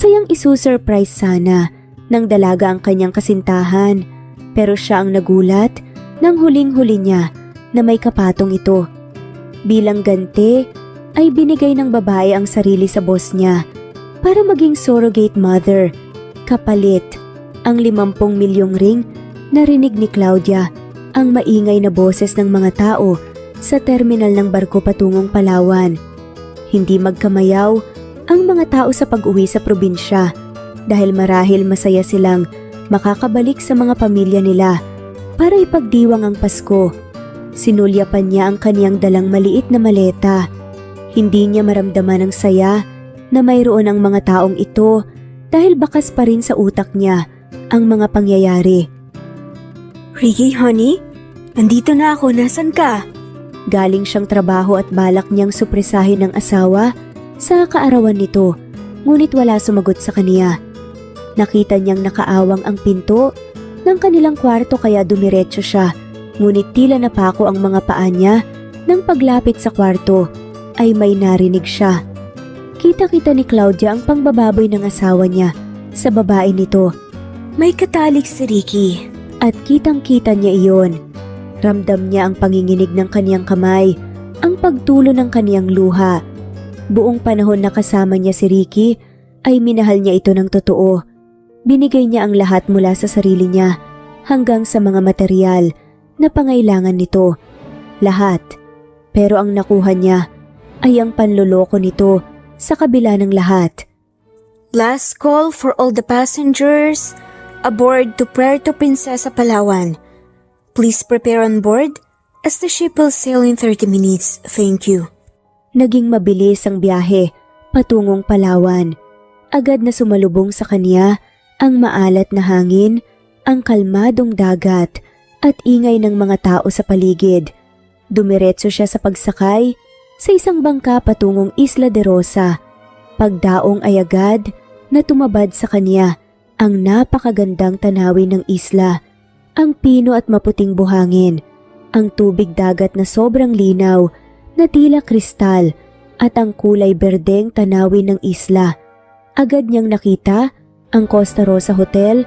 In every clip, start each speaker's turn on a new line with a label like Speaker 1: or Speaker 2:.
Speaker 1: Sayang isusurprise sana ng dalaga ang kanyang kasintahan, pero siya ang nagulat nang huling-huli niya na may kapatong ito. Bilang ganti ay binigay ng babae ang sarili sa boss niya para maging surrogate mother. Kapalit ang 50 milyong ring. Narinig ni Claudia ang maingay na boses ng mga tao sa terminal ng barko patungong Palawan. Hindi magkamayaw ang mga tao sa pag-uwi sa probinsya dahil marahil masaya silang makakabalik sa mga pamilya nila para ipagdiwang ang Pasko. Sinulyapan niya ang kaniyang dalang maliit na maleta. Hindi niya maramdaman ang saya na mayroon ang mga taong ito dahil bakas pa rin sa utak niya ang mga pangyayari.
Speaker 2: Ricky, honey, nandito na ako, nasan ka?
Speaker 1: Galing siyang trabaho at balak niyang supresahin ng asawa sa kaarawan nito, ngunit wala sumagot sa kaniya. Nakita niyang nakaawang ang pinto ng kanilang kwarto kaya dumiretso siya, ngunit tila napako ang mga paa niya nang paglapit sa kwarto ay may narinig siya. Kita-kita ni Claudia ang pangbababoy ng asawa niya sa babae nito.
Speaker 2: May katalik si Ricky.
Speaker 1: At kitang-kita niya iyon. Ramdam niya ang panginginig ng kaniyang kamay, ang pagtulo ng kaniyang luha. Buong panahon na kasama niya si Ricky ay minahal niya ito ng totoo. Binigay niya ang lahat mula sa sarili niya hanggang sa mga material na pangailangan nito. Lahat. Pero ang nakuha niya ay ang panloloko nito sa kabila ng lahat.
Speaker 2: Last call for all the passengers aboard to Puerto Princesa, Palawan. Please prepare on board as the ship will sail in 30 minutes. Thank you.
Speaker 1: Naging mabilis ang biyahe patungong Palawan. Agad na sumalubong sa kanya ang maalat na hangin, ang kalmadong dagat at ingay ng mga tao sa paligid. Dumiretso siya sa pagsakay sa isang bangka patungong Isla de Rosa. Pagdaong ay agad na tumabad sa kanya ang napakagandang tanawin ng isla, ang pino at maputing buhangin, ang tubig dagat na sobrang linaw na tila kristal at ang kulay berdeng tanawin ng isla. Agad niyang nakita ang Costa Rosa Hotel,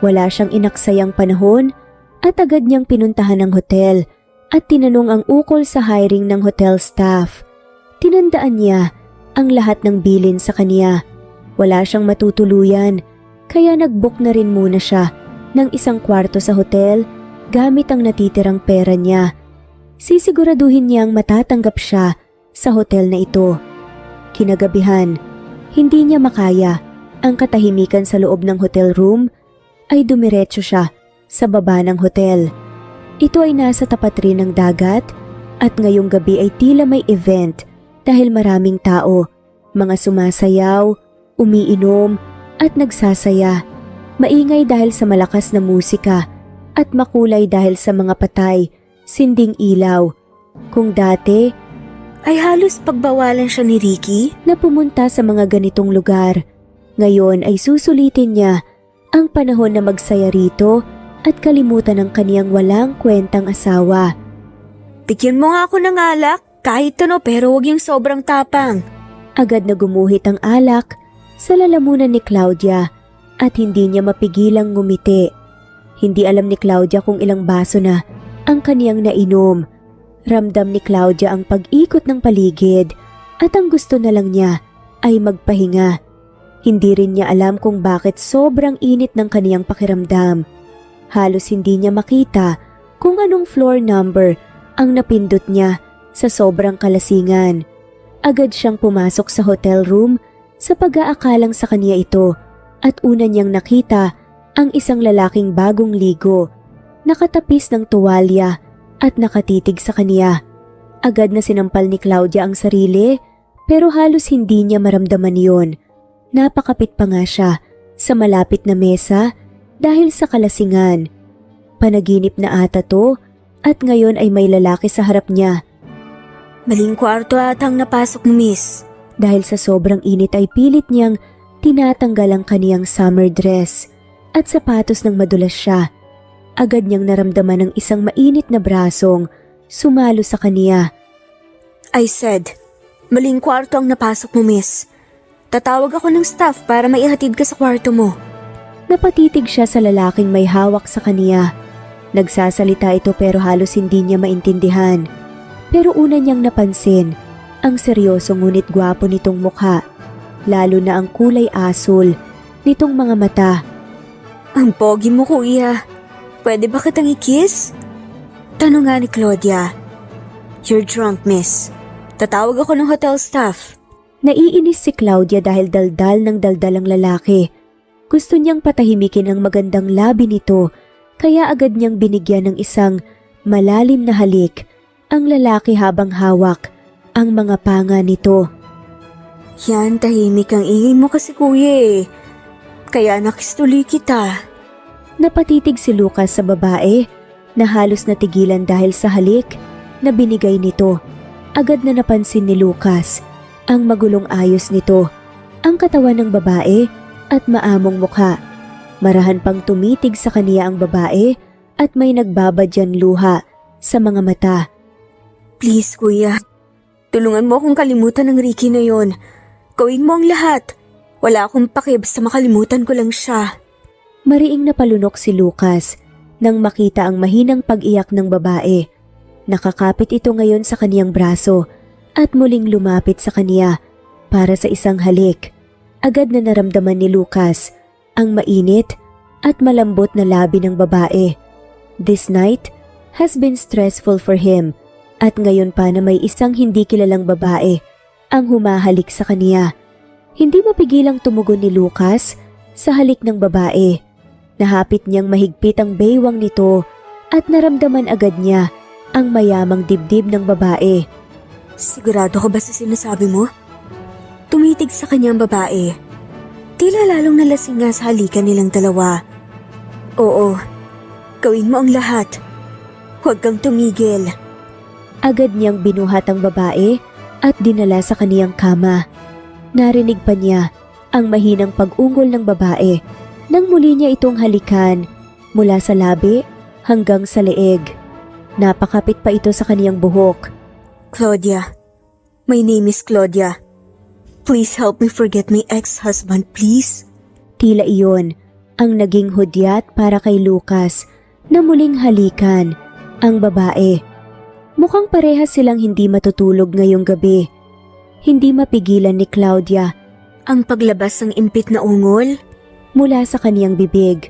Speaker 1: wala siyang inaksayang panahon at agad niyang pinuntahan ang hotel at tinanong ang ukol sa hiring ng hotel staff. Tinandaan niya ang lahat ng bilin sa kaniya. Wala siyang matutuluyan. Kaya nag-book na rin muna siya ng isang kwarto sa hotel gamit ang natitirang pera niya. Sisiguraduhin niyang matatanggap siya sa hotel na ito. Kinagabihan, hindi niya makaya ang katahimikan sa loob ng hotel room ay dumiretso siya sa baba ng hotel. Ito ay nasa tapat rin ng dagat at ngayong gabi ay tila may event dahil maraming tao, mga sumasayaw, umiinom, at nagsasaya. Maingay dahil sa malakas na musika at makulay dahil sa mga patay, sinding ilaw. Kung dati
Speaker 2: ay halos pagbawalan siya ni Ricky
Speaker 1: na pumunta sa mga ganitong lugar, ngayon ay susulitin niya ang panahon na magsaya rito at kalimutan ang kaniyang walang kwentang asawa.
Speaker 2: Bigyan mo nga ako ng alak, kahit ano pero huwag yung sobrang tapang.
Speaker 1: Agad na gumuhit ang alak sa lalamunan ni Claudia at hindi niya mapigilang ngumiti. Hindi alam ni Claudia kung ilang baso na ang kaniyang nainom. Ramdam ni Claudia ang pag-ikot ng paligid at ang gusto na lang niya ay magpahinga. Hindi rin niya alam kung bakit sobrang init ng kaniyang pakiramdam. Halos hindi niya makita kung anong floor number ang napindot niya sa sobrang kalasingan. Agad siyang pumasok sa hotel room sa pag-aakalang sa kaniya ito at una niyang nakita ang isang lalaking bagong ligo, nakatapis ng tuwalya at nakatitig sa kaniya. Agad na sinampal ni Claudia ang sarili pero halos hindi niya maramdaman yon. Napakapit pa nga siya sa malapit na mesa dahil sa kalasingan. Panaginip na ata to at ngayon ay may lalaki sa harap niya.
Speaker 2: Maling kwarto atang napasok mo, miss.
Speaker 1: Dahil sa sobrang init ay pilit niyang tinatanggal ang kaniyang summer dress at sapatos ng madulas siya. Agad niyang naramdaman ng isang mainit na brasong sumalo sa kaniya.
Speaker 2: I said, maling kwarto ang napasok mo, miss. Tatawag ako ng staff para maihatid ka sa kwarto mo.
Speaker 1: Napatitig siya sa lalaking may hawak sa kaniya. Nagsasalita ito pero halos hindi niya maintindihan. Pero una niyang napansin ang seryoso ngunit gwapo nitong mukha, lalo na ang kulay asul nitong mga mata.
Speaker 2: Ang pogi mo, kuya. Pwede ba kitang i-kiss? Tanong nga ni Claudia. You're drunk, miss. Tatawag ako ng hotel staff.
Speaker 1: Naiinis si Claudia dahil daldal ng daldal ang lalaki. Gusto niyang patahimikin ang magandang labi nito, kaya agad niyang binigyan ng isang malalim na halik ang lalaki habang hawak ang mga panga nito.
Speaker 2: Yan, tahimik ang ingay mo kasi, kuya eh. Kaya nakistuloy kita.
Speaker 1: Napatitig si Lucas sa babae na halos natigilan dahil sa halik na binigay nito. Agad na napansin ni Lucas ang magulong ayos nito, ang katawan ng babae at maamong mukha. Marahan pang tumitig sa kaniya ang babae at may nagbabadyan luha sa mga mata.
Speaker 2: Please, kuya. Tulungan mo akong kalimutan ng Ricky na yon. Gawin mo ang lahat. Wala akong pake basta makalimutan ko lang siya.
Speaker 1: Mariing napalunok si Lucas nang makita ang mahinang pag-iyak ng babae. Nakakapit ito ngayon sa kaniyang braso at muling lumapit sa kaniya para sa isang halik. Agad na naramdaman ni Lucas ang mainit at malambot na labi ng babae. This night has been stressful for him at ngayon pa na may isang hindi kilalang babae ang humahalik sa kaniya. Hindi mapigilang tumugon ni Lucas sa halik ng babae. Nahapit niyang mahigpit ang baywang nito at naramdaman agad niya ang mayamang dibdib ng babae.
Speaker 2: Sigurado ka ba sa sinasabi mo? Tumitig sa kanyang babae. Tila lalong nalasing nga sa halikan nilang dalawa. Oo, gawin mo ang lahat. Huwag kang tumigil.
Speaker 1: Agad niyang binuhat ang babae at dinala sa kaniyang kama. Narinig pa niya ang mahinang pag-ungol ng babae nang muli niya itong halikan mula sa labi hanggang sa leeg. Napakapit pa ito sa kaniyang buhok.
Speaker 2: Claudia, my name is Claudia. Please help me forget my ex-husband, please.
Speaker 1: Tila iyon ang naging hudyat para kay Lucas na muling halikan ang babae. Mukhang parehas silang hindi matutulog ngayong gabi. Hindi mapigilan ni Claudia
Speaker 2: ang paglabas ng impit na ungol
Speaker 1: mula sa kaniyang bibig.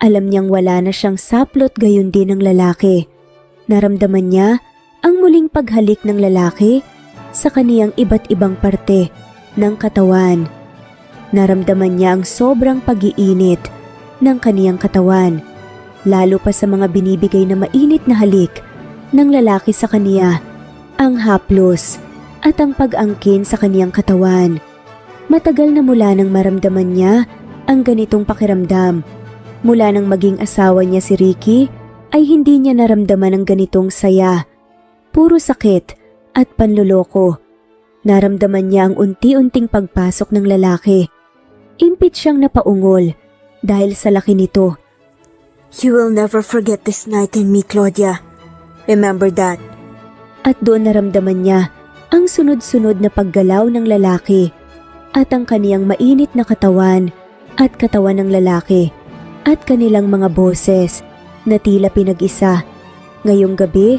Speaker 1: Alam niyang wala na siyang saplot gayon din ng lalaki. Naramdaman niya ang muling paghalik ng lalaki sa kaniyang iba't ibang parte ng katawan. Naramdaman niya ang sobrang pag-iinit ng kaniyang katawan, lalo pa sa mga binibigay na mainit na halik ng lalaki sa kaniya, ang haplos at ang pag-angkin sa kaniyang katawan. Matagal na mula nang maramdaman niya ang ganitong pakiramdam. Mula nang maging asawa niya si Ricky, ay hindi niya naramdaman ang ganitong saya. Puro sakit at panloloko. Naramdaman niya ang unti-unting pagpasok ng lalaki. Impit siyang napaungol dahil sa laki nito.
Speaker 2: You will never forget this night in me, Claudia. Remember that.
Speaker 1: At doon naramdaman niya ang sunod-sunod na paggalaw ng lalaki at ang kaniyang mainit na katawan at katawan ng lalaki at kanilang mga boses na tila pinag-isa. Ngayong gabi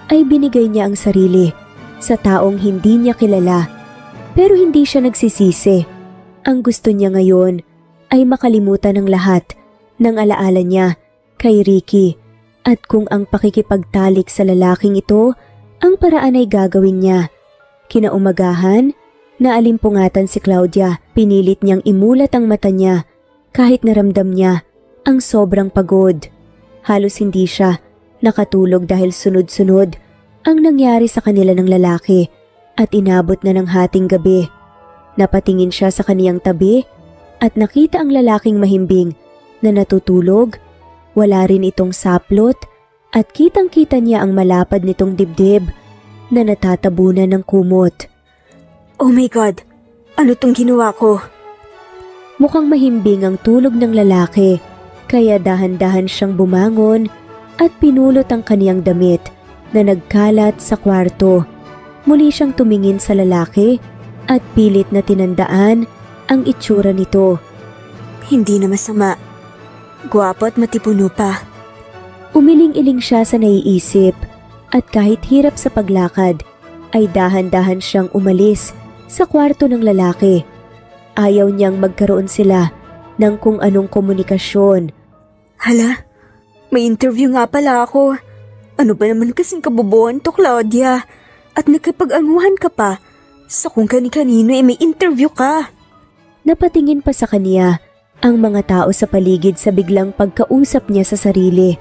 Speaker 1: ay binigay niya ang sarili sa taong hindi niya kilala, pero hindi siya nagsisisi. Ang gusto niya ngayon ay makalimutan ang lahat ng alaala niya kay Ricky at kung ang pakikipagtalik sa lalaking ito ang paraan ay gagawin niya. Kinaumagahan, naalimpungatan si Claudia. Pinilit niyang imulat ang mata niya kahit naramdam niya ang sobrang pagod. Halos hindi siya nakatulog dahil sunod-sunod ang nangyari sa kanila ng lalaki at inabot na ng hating gabi. Napatingin siya sa kaniyang tabi at nakita ang lalaking mahimbing na natutulog. Wala rin itong saplot at kitang-kita niya ang malapad nitong dibdib na natatabunan ng kumot.
Speaker 2: Oh my God! Ano tong ginawa ko?
Speaker 1: Mukhang mahimbing ang tulog ng lalaki, kaya dahan-dahan siyang bumangon at pinulot ang kaniyang damit na nagkalat sa kwarto. Muli siyang tumingin sa lalaki at pilit na tinandaan ang itsura nito.
Speaker 2: Hindi na masama. Gwapo at matipuno pa.
Speaker 1: Umiling-iling siya sa naiisip at kahit hirap sa paglakad, ay dahan-dahan siyang umalis sa kwarto ng lalaki. Ayaw niyang magkaroon sila ng kung anong komunikasyon.
Speaker 2: Hala, may interview nga pala ako. Ano ba naman kasing kabobohan to, Claudia? At nakipag-anuhan ka pa. Sa kung kani-kanino may interview ka.
Speaker 1: Napatingin pa sa kanya ang mga tao sa paligid sa biglang pagkausap niya sa sarili.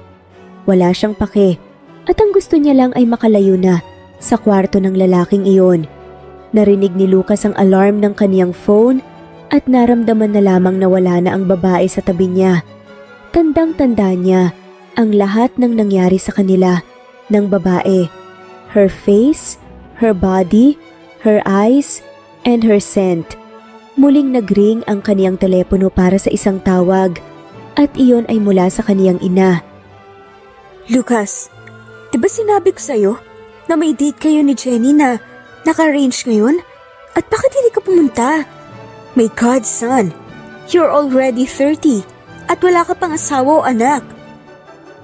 Speaker 1: Wala siyang pake at ang gusto niya lang ay makalayo na sa kwarto ng lalaking iyon. Narinig ni Lucas ang alarm ng kaniyang phone at naramdaman na lamang na wala na ang babae sa tabi niya. Tandang-tanda niya ang lahat ng nangyari sa kanila ng babae. Her face, her body, her eyes, and her scent. Muling nagring ang kaniyang telepono para sa isang tawag at iyon ay mula sa kaniyang ina.
Speaker 2: Lucas, di ba sinabi ko sa'yo na may date kayo ni Jenny na naka-arrange ngayon? At bakit hindi ka pumunta? My God, son, you're already 30 at wala ka pang asawa o anak.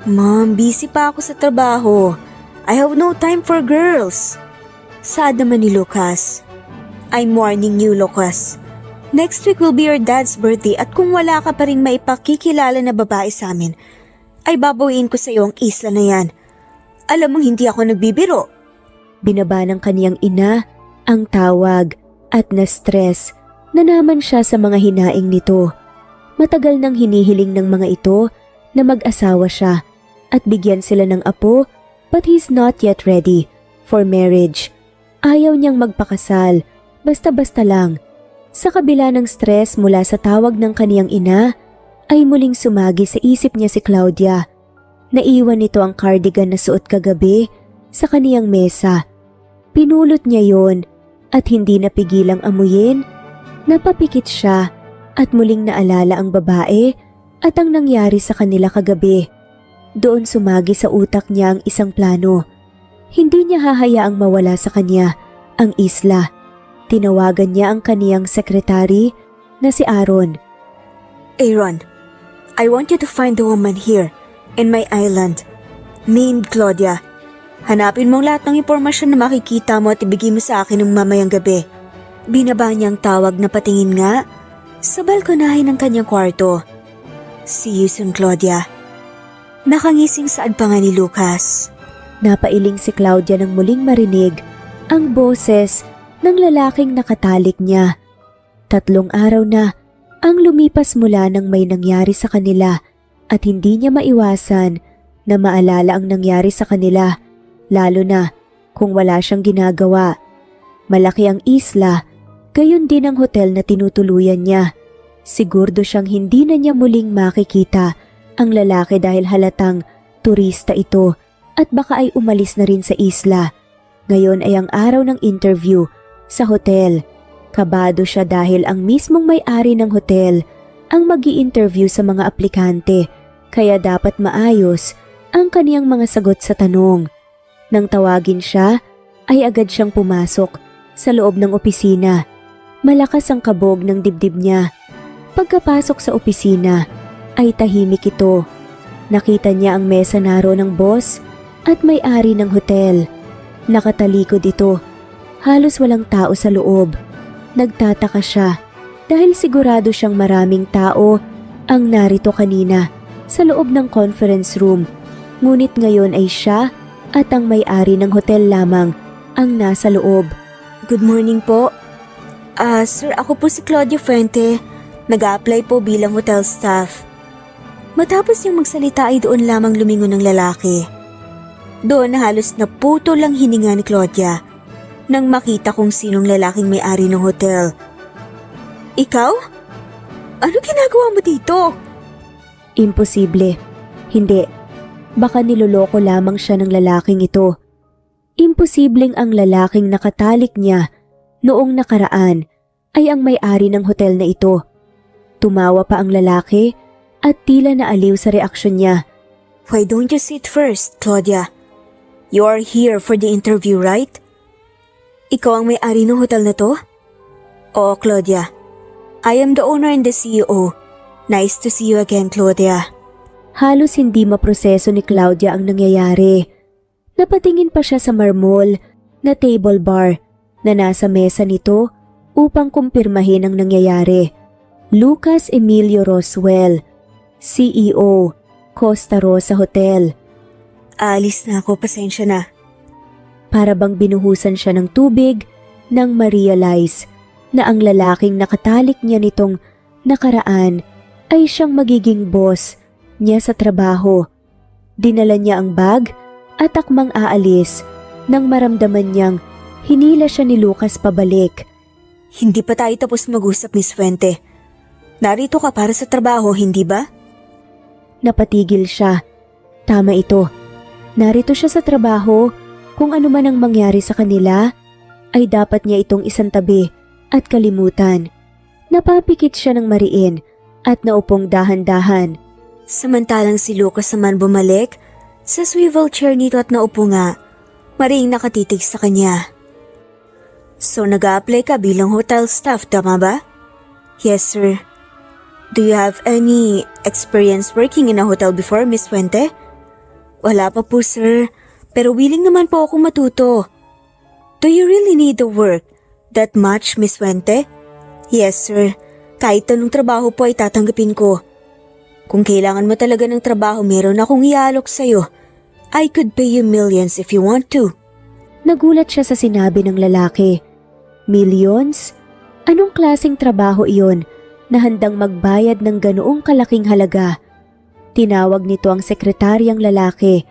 Speaker 2: Mom, busy pa ako sa trabaho. I have no time for girls. Sad naman ni Lucas. I'm warning you, Lucas. Next week will be your dad's birthday at kung wala ka pa rin maipakikilala na babae sa amin, ay babawiin ko sa iyo ang isla na yan. Alam mong hindi ako nagbibiro.
Speaker 1: Binaba ng kaniyang ina ang tawag at na-stress na naman siya sa mga hinaing nito. Matagal nang hinihiling ng mga ito na mag-asawa siya at bigyan sila ng apo, but he's not yet ready for marriage. Ayaw niyang magpakasal, basta-basta lang. Sa kabila ng stress mula sa tawag ng kaniyang ina, ay muling sumagi sa isip niya si Claudia. Naiwan nito ang cardigan na suot kagabi sa kaniyang mesa. Pinulot niya yon at hindi napigilang amuyin. Napapikit siya at muling naalala ang babae at ang nangyari sa kanila kagabi. Doon sumagi sa utak niya ang isang plano. Hindi niya hahayaang mawala sa kanya ang isla. Tinawagan niya ang kaniyang sekretary na si Aaron.
Speaker 2: Aaron, I want you to find the woman here in my island, named Claudia. Hanapin mo lahat ng impormasyon na makikita mo at ibigay mo sa akin ng mamayang gabi. Binaba niya ang tawag na patingin nga sa balkonahe ng kanyang kwarto. See you soon, Claudia. Nakangising saad pa nga ni Lucas.
Speaker 1: Napailing si Claudia nang muling marinig ang boses ng lalaking nakatalik niya. 3 araw na ang lumipas mula nang may nangyari sa kanila at hindi niya maiwasan na maalala ang nangyari sa kanila, lalo na kung wala siyang ginagawa. Malaki ang isla, gayon din ang hotel na tinutuluyan niya. Sigurdo siyang hindi na niya muling makikita ang lalaki dahil halatang turista ito at baka ay umalis na rin sa isla. Ngayon ay ang araw ng interview sa hotel. Kabado siya dahil ang mismong may-ari ng hotel ang mag-i-interview sa mga aplikante, kaya dapat maayos ang kaniyang mga sagot sa tanong. Nang tawagin siya, ay agad siyang pumasok sa loob ng opisina. Malakas ang kabog ng dibdib niya. Pagkapasok sa opisina, ay tahimik ito. Nakita niya ang mesa naroon ng boss at may-ari ng hotel. Nakatalikod ito. Halos walang tao sa loob. Nagtataka siya dahil sigurado siyang maraming tao ang narito kanina sa loob ng conference room. Ngunit ngayon ay siya at ang may-ari ng hotel lamang ang nasa loob.
Speaker 2: Good morning po. Sir, ako po si Claudia Fuente. Nag-a-apply po bilang hotel staff. Matapos niyang magsalita ay doon lamang lumingon ng lalaki. Doon na halos naputo lang hininga ni Claudia nang makita kung sinong lalaking may-ari ng hotel. Ikaw? Ano ginagawa mo dito?
Speaker 1: Imposible. Hindi. Baka niloloko lamang siya ng lalaking ito. Imposibleng ang lalaking nakatalik niya noong nakaraan ay ang may-ari ng hotel na ito. Tumawa pa ang lalaki at tila naaliw sa reaksyon niya.
Speaker 2: Why don't you sit first, Claudia? You are here for the interview, right? Ikaw ang may-ari ng hotel na to? Oo, Claudia. I am the owner and the CEO. Nice to see you again, Claudia.
Speaker 1: Halos hindi maproseso ni Claudia ang nangyayari. Napatingin pa siya sa marmol na table bar na nasa mesa nito upang kumpirmahin ang nangyayari. Lucas Emilio Roswell, CEO, Costa Rosa Hotel.
Speaker 2: Aalis na ako, pasensya na.
Speaker 1: Para bang binuhusan siya ng tubig nang ma-realize na ang lalaking nakatalik niya nitong nakaraan ay siyang magiging boss niya sa trabaho. Dinala niya ang bag at akmang aalis nang maramdaman niyang hinila siya ni Lucas pabalik.
Speaker 2: Hindi pa tayo tapos mag-usap, Miss Fuente. Narito ka para sa trabaho, hindi ba?
Speaker 1: Napatigil siya. Tama ito. Narito siya sa trabaho. Kung ano man ang mangyari sa kanila, ay dapat niya itong isantabi at kalimutan. Napapikit siya ng mariin at naupong dahan-dahan.
Speaker 2: Samantalang si Lucas naman bumalik sa swivel chair nito at naupo nga, mariing nakatitig sa kanya. So nag-a-apply ka bilang hotel staff, tama ba? Yes, sir. Do you have any experience working in a hotel before, Miss Fuente? Wala pa po, sir. Pero willing naman po akong matuto. Do you really need the work that much, Miss Fuente? Yes, sir. Kahit anong trabaho po ay tatanggapin ko. Kung kailangan mo talaga ng trabaho, meron akong ialok sa'yo. I could pay you millions if you want to.
Speaker 1: Nagulat siya sa sinabi ng lalaki. Millions? Anong klaseng trabaho iyon na handang magbayad ng ganoong kalaking halaga? Tinawag nito ang sekretaryang lalaki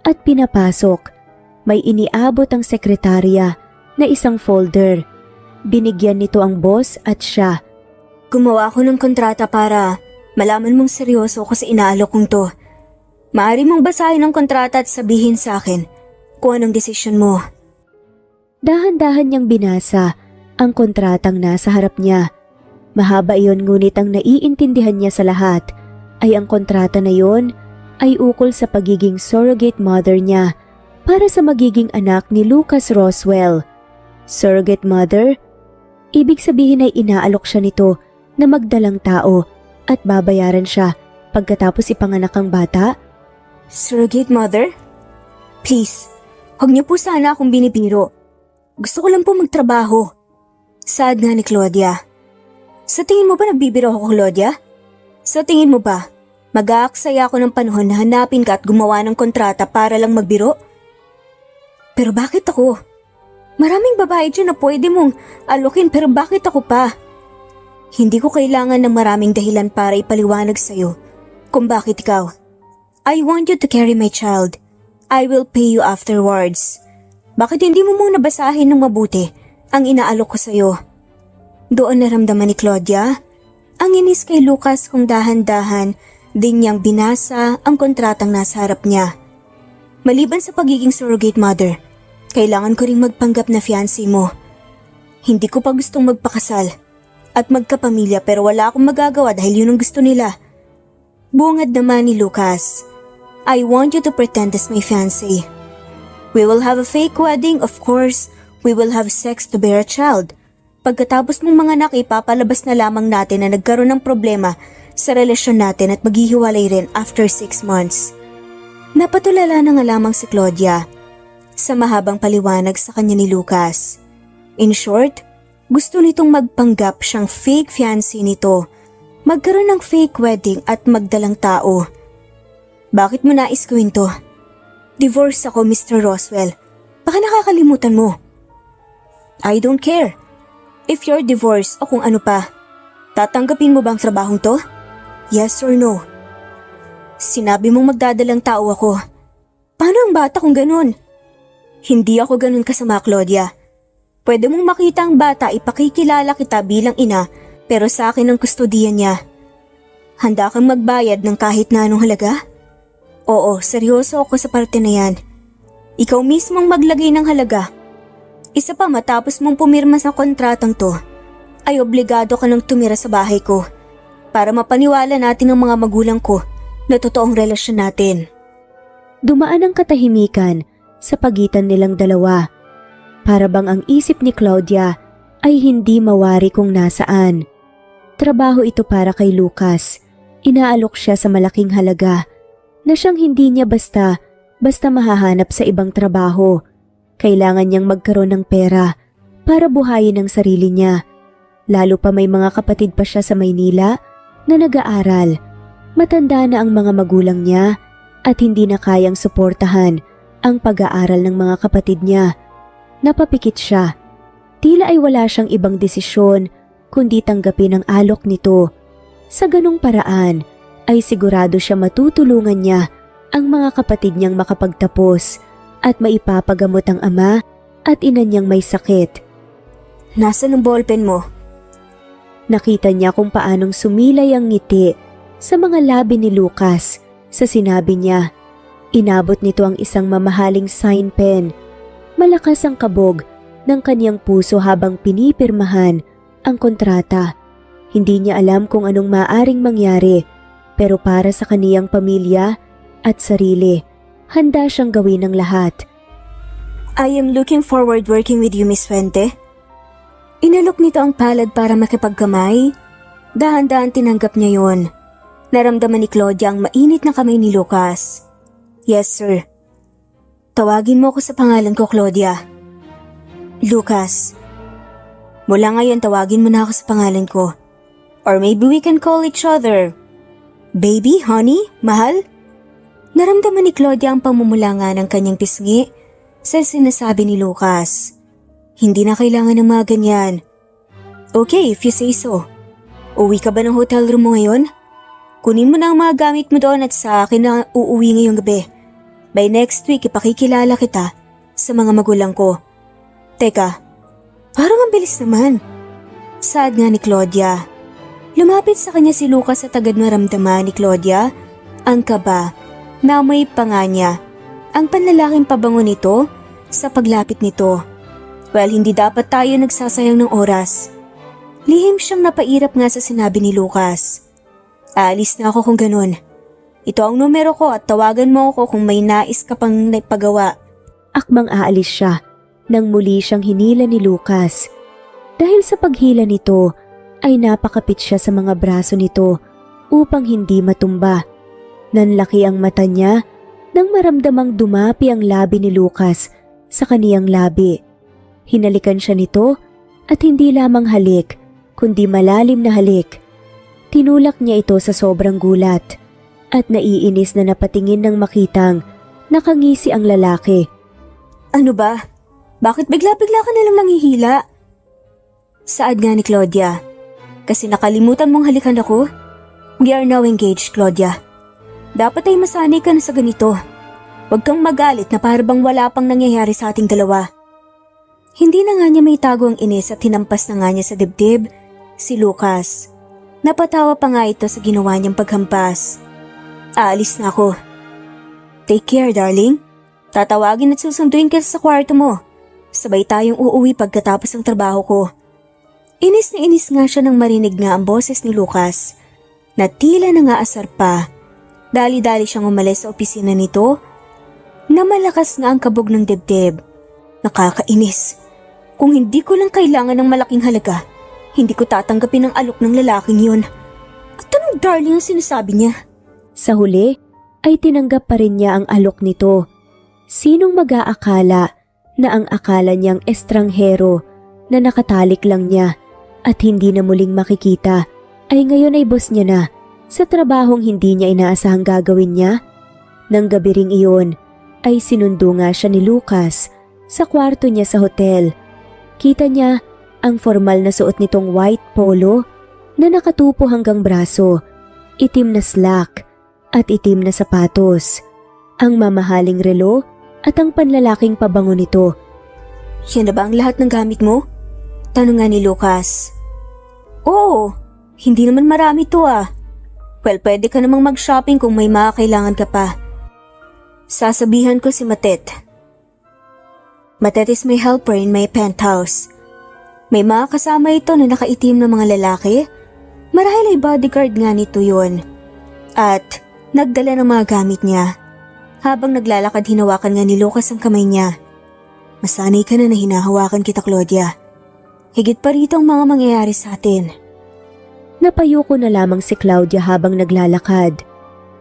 Speaker 1: at pinapasok. May iniabot ang sekretarya na isang folder. Binigyan nito ang boss at siya.
Speaker 2: Gumawa ako ng kontrata para malaman mong seryoso ako sa inaalok kong to. Maaari mong basahin ang kontrata at sabihin sa akin kung anong desisyon mo.
Speaker 1: Dahan-dahan niyang binasa ang kontratang nasa harap niya. Mahaba iyon ngunit ang naiintindihan niya sa lahat ay ang kontrata na iyon ay ukol sa pagiging surrogate mother niya para sa magiging anak ni Lucas Roswell. Surrogate mother? Ibig sabihin ay inaalok siya nito na magdalang tao at babayaran siya pagkatapos ipanganak ang bata?
Speaker 2: Surrogate mother? Please, huwag niyo po sana akong binibiro. Gusto ko lang po magtrabaho. Saad nga ni Claudia. Sa tingin mo ba nagbibiro ako, Claudia? Sa tingin mo ba mag-aaksaya ako ng panahon na hanapin ka at gumawa ng kontrata para lang magbiro? Pero bakit ako? Maraming babae dyan na pwede mong alokin pero bakit ako pa? Hindi ko kailangan ng maraming dahilan para ipaliwanag sa'yo kung bakit ikaw. I want you to carry my child. I will pay you afterwards. Bakit hindi mo muna basahin ng mabuti ang inaalok ko sa'yo? Doon naramdaman ni Claudia ang inis kay Lucas kung dahan-dahan din niyang binasa ang kontratang nasa harap niya. Maliban sa pagiging surrogate mother, kailangan ko ring magpanggap na fiancé mo. Hindi ko pa gustong magpakasal at magkapamilya pero wala akong magagawa dahil yun ang gusto nila. Bungad naman ni Lucas, I want you to pretend as my fiancé. We will have a fake wedding, of course. We will have sex to bear a child. Pagkatapos mong mga anak, ipapalabas na lamang natin na nagkaroon ng problema sa relasyon natin at maghihiwalay rin after 6 months. Napatulala na nga lamang si Claudia sa mahabang paliwanag sa kanya ni Lucas. In short, gusto nitong magpanggap siyang fake fiancé nito, magkaroon ng fake wedding at magdalang tao. Bakit mo nais gawin to? Divorce ako, Mr. Roswell. Baka nakakalimutan mo. I don't care. If you're divorced o kung ano pa, tatanggapin mo bang trabahong to? Yes or no? Sinabi mong magdadalang tao ako. Paano ang bata kung ganun? Hindi ako ganun kasama, Claudia. Pwede mong makita ang bata, ipakikilala kita bilang ina, pero sa akin ang kustodiyan niya. Handa kang magbayad ng kahit na anong halaga? Oo, seryoso ako sa parte na yan. Ikaw mismong maglagay ng halaga. Isa pa, matapos mong pumirma sa kontratang to, ay obligado ka nang tumira sa bahay ko para mapaniwala natin ang mga magulang ko na totoong relasyon natin.
Speaker 1: Dumaan ang katahimikan sa pagitan nilang dalawa. Para bang ang isip ni Claudia ay hindi mawari kung nasaan. Trabaho ito para kay Lucas. Inaalok siya sa malaking halaga na siyang hindi niya basta mahahanap sa ibang trabaho. Kailangan niyang magkaroon ng pera para buhayin ang sarili niya. Lalo pa may mga kapatid pa siya sa Maynila na nag-aaral. Matanda na ang mga magulang niya at hindi na kayang suportahan ang pag-aaral ng mga kapatid niya. Napapikit siya. Tila ay wala siyang ibang desisyon kundi tanggapin ang alok nito. Sa ganung paraan ay sigurado siya matutulungan niya ang mga kapatid niyang makapagtapos at maipapagamot ang ama at ina niyang may sakit.
Speaker 2: Nasaan ang ballpen mo?
Speaker 1: Nakita niya kung paanong sumilay ang ngiti sa mga labi ni Lucas sa sinabi niya. Inabot nito ang isang mamahaling sign pen. Malakas ang kabog ng kaniyang puso habang pinipirmahan ang kontrata. Hindi niya alam kung anong maaring mangyari, pero para sa kaniyang pamilya at sarili, handa siyang gawin ang lahat.
Speaker 2: I am looking forward working with you, Miss Fuente. Inalok nito ang palad para makipagkamay. Dahan-dahan tinanggap niya yon. Naramdaman ni Claudia ang mainit na kamay ni Lucas. Yes, sir. Tawagin mo ako sa pangalan ko, Claudia. Lucas. Mula ngayon, tawagin mo na ako sa pangalan ko. Or maybe we can call each other baby, honey, mahal? Naramdaman ni Claudia ang pamumulanga ng kanyang pisngi sa sinasabi ni Lucas. Hindi na kailangan ng mga ganyan. Okay, if you say so. Uwi ka ba ng hotel room mo ngayon? Kunin mo na ang mga gamit mo doon at sa akin na uuwi ngayong gabi. By next week, ipakikilala kita sa mga magulang ko. Teka, parang ang bilis naman. Saad nga ni Claudia. Lumapit sa kanya si Lucas at agad maramdaman ni Claudia ang kaba na may panga niya. Ang panlalaking pabango nito sa paglapit nito. Well, hindi dapat tayo nagsasayang ng oras. Lihim siyang napairap nga sa sinabi ni Lucas. Aalis na ako kung ganun. Ito ang numero ko at tawagan mo ako kung may nais ka pang naipagawa.
Speaker 1: Akmang aalis siya nang muli siyang hinila ni Lucas. Dahil sa paghila nito ay napakapit siya sa mga braso nito upang hindi matumba. Nanlaki ang mata niya nang maramdamang dumapi ang labi ni Lucas sa kaniyang labi. Hinalikan siya nito at hindi lamang halik kundi malalim na halik. Tinulak niya ito sa sobrang gulat at naiinis na napatingin nang makitang nakangisi ang lalaki.
Speaker 2: Ano ba? Bakit bigla-bigla ka nalang nanghihila? Saad nga ni Claudia. Kasi nakalimutan mong halikan ako? We are now engaged, Claudia. Dapat ay masanay ka na sa ganito. Huwag kang magalit na parang wala pang nangyayari sa ating dalawa. Hindi na nga niya may tago ang inis at hinampas na nga niya sa dibdib si Lucas. Napatawa pa nga ito sa ginawa niyang paghampas. Aalis na ako. Take care, darling. Tatawagin at susunduin ka sa kwarto mo. Sabay tayong uuwi pagkatapos ng trabaho ko. Inis na inis nga siya nang marinig nga ang boses ni Lucas na tila nangaasar pa. Dali-dali siyang umalis sa opisina nito na malakas nga ang kabog ng dibdib. Nakakainis. Kung hindi ko lang kailangan ng malaking halaga, hindi ko tatanggapin ang alok ng lalaking yun. At anong darling ang sinasabi niya?
Speaker 1: Sa huli ay tinanggap pa rin niya ang alok nito. Sinong mag-aakala na ang akala niyang estranghero na nakatalik lang niya at hindi na muling makikita ay ngayon ay boss niya na sa trabahong hindi niya inaasahang gagawin niya? Nang gabi ring iyon ay sinundo nga siya ni Lucas sa kwarto niya sa hotel. Kita niya ang formal na suot nitong white polo na nakatupo hanggang braso, itim na slack at itim na sapatos, ang mamahaling relo at ang panlalaking pabango nito.
Speaker 2: Yan na ba ang lahat ng gamit mo? Tanong nga ni Lucas. Oo, hindi naman marami to ah. Well, pwede ka namang mag-shopping kung may mga kailangan ka pa. Sasabihan ko si Matet. Matet is my helper in my penthouse. May mga kasama ito na nakaitim na mga lalaki. Marahil ay bodyguard nga nito yun. At nagdala ng mga gamit niya. Habang naglalakad hinawakan nga ni Lucas ang kamay niya. Masanay ka na hinahawakan kita, Claudia. Higit pa rito ang mga mangyayari sa atin.
Speaker 1: Napayuko na lamang si Claudia habang naglalakad.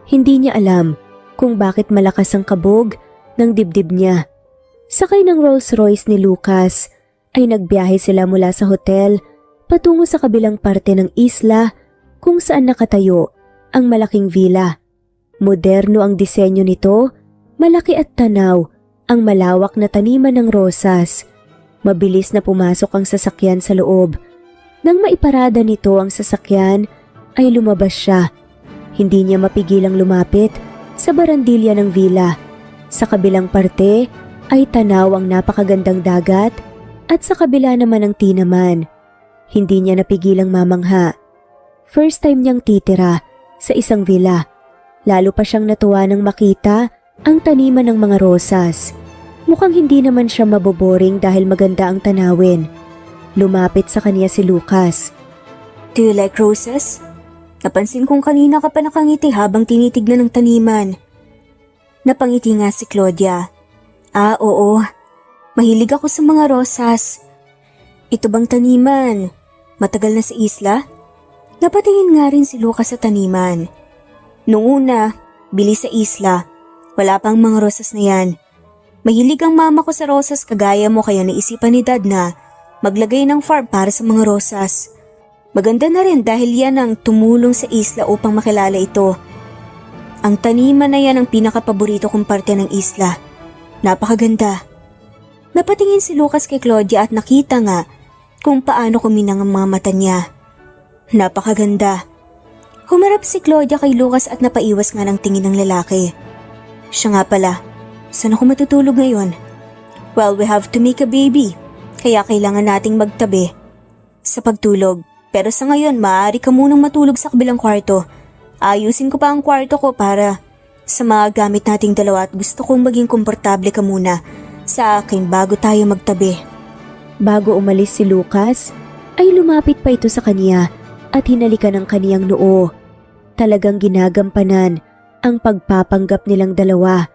Speaker 1: Hindi niya alam kung bakit malakas ang kabog ng dibdib niya. Sakay ng Rolls Royce ni Lucas ay nagbiyahe sila mula sa hotel patungo sa kabilang parte ng isla kung saan nakatayo ang malaking villa. Moderno ang disenyo nito, malaki at tanaw ang malawak na taniman ng rosas. Mabilis na pumasok ang sasakyan sa loob. Nang maiparada nito ang sasakyan ay lumabas siya. Hindi niya mapigilang lumapit sa barandilya ng villa. Sa kabilang parte ay tanaw ang napakagandang dagat at sa kabila naman ang tinaman. Hindi niya napigilang mamangha. First time niyang titira sa isang villa. Lalo pa siyang natuwa nang makita ang taniman ng mga rosas. Mukhang hindi naman siya maboboring dahil maganda ang tanawin. Lumapit sa kanya si Lucas.
Speaker 2: Do you like roses? Napansin kong kanina ka pa nakangiti habang tinitignan ng taniman. Napangiti nga si Claudia. Ah, oo. Mahilig ako sa mga rosas. Ito bang taniman? Matagal na sa isla? Napatingin nga rin si Lucas sa taniman. Noong una, bili sa isla. Wala pang mga rosas na yan. Mahilig ang mama ko sa rosas kagaya mo kaya naisipan ni Dad na maglagay ng farm para sa mga rosas. Maganda na rin dahil yan ang tumulong sa isla upang makilala ito. Ang taniman na yan ang pinakapaborito kong parte ng isla. Napakaganda. Napatingin si Lucas kay Claudia at nakita nga kung paano kuminang ang mga mata niya. Napakaganda. Humarap si Claudia kay Lucas at napaiwas nga ng tingin ng lalaki. Siya nga pala, saan ako matutulog ngayon? Well, we have to make a baby, kaya kailangan nating magtabi sa pagtulog. Pero sa ngayon, maaari ka munang matulog sa kabilang kwarto. Ayusin ko pa ang kwarto ko para sa mga gamit nating dalawa at gusto kong maging komportable ka muna sa akin bago tayo magtabi.
Speaker 1: Bago umalis si Lucas, ay lumapit pa ito sa kanya at hinalikan ng kaniyang noo. Talagang ginagampanan ang pagpapanggap nilang dalawa.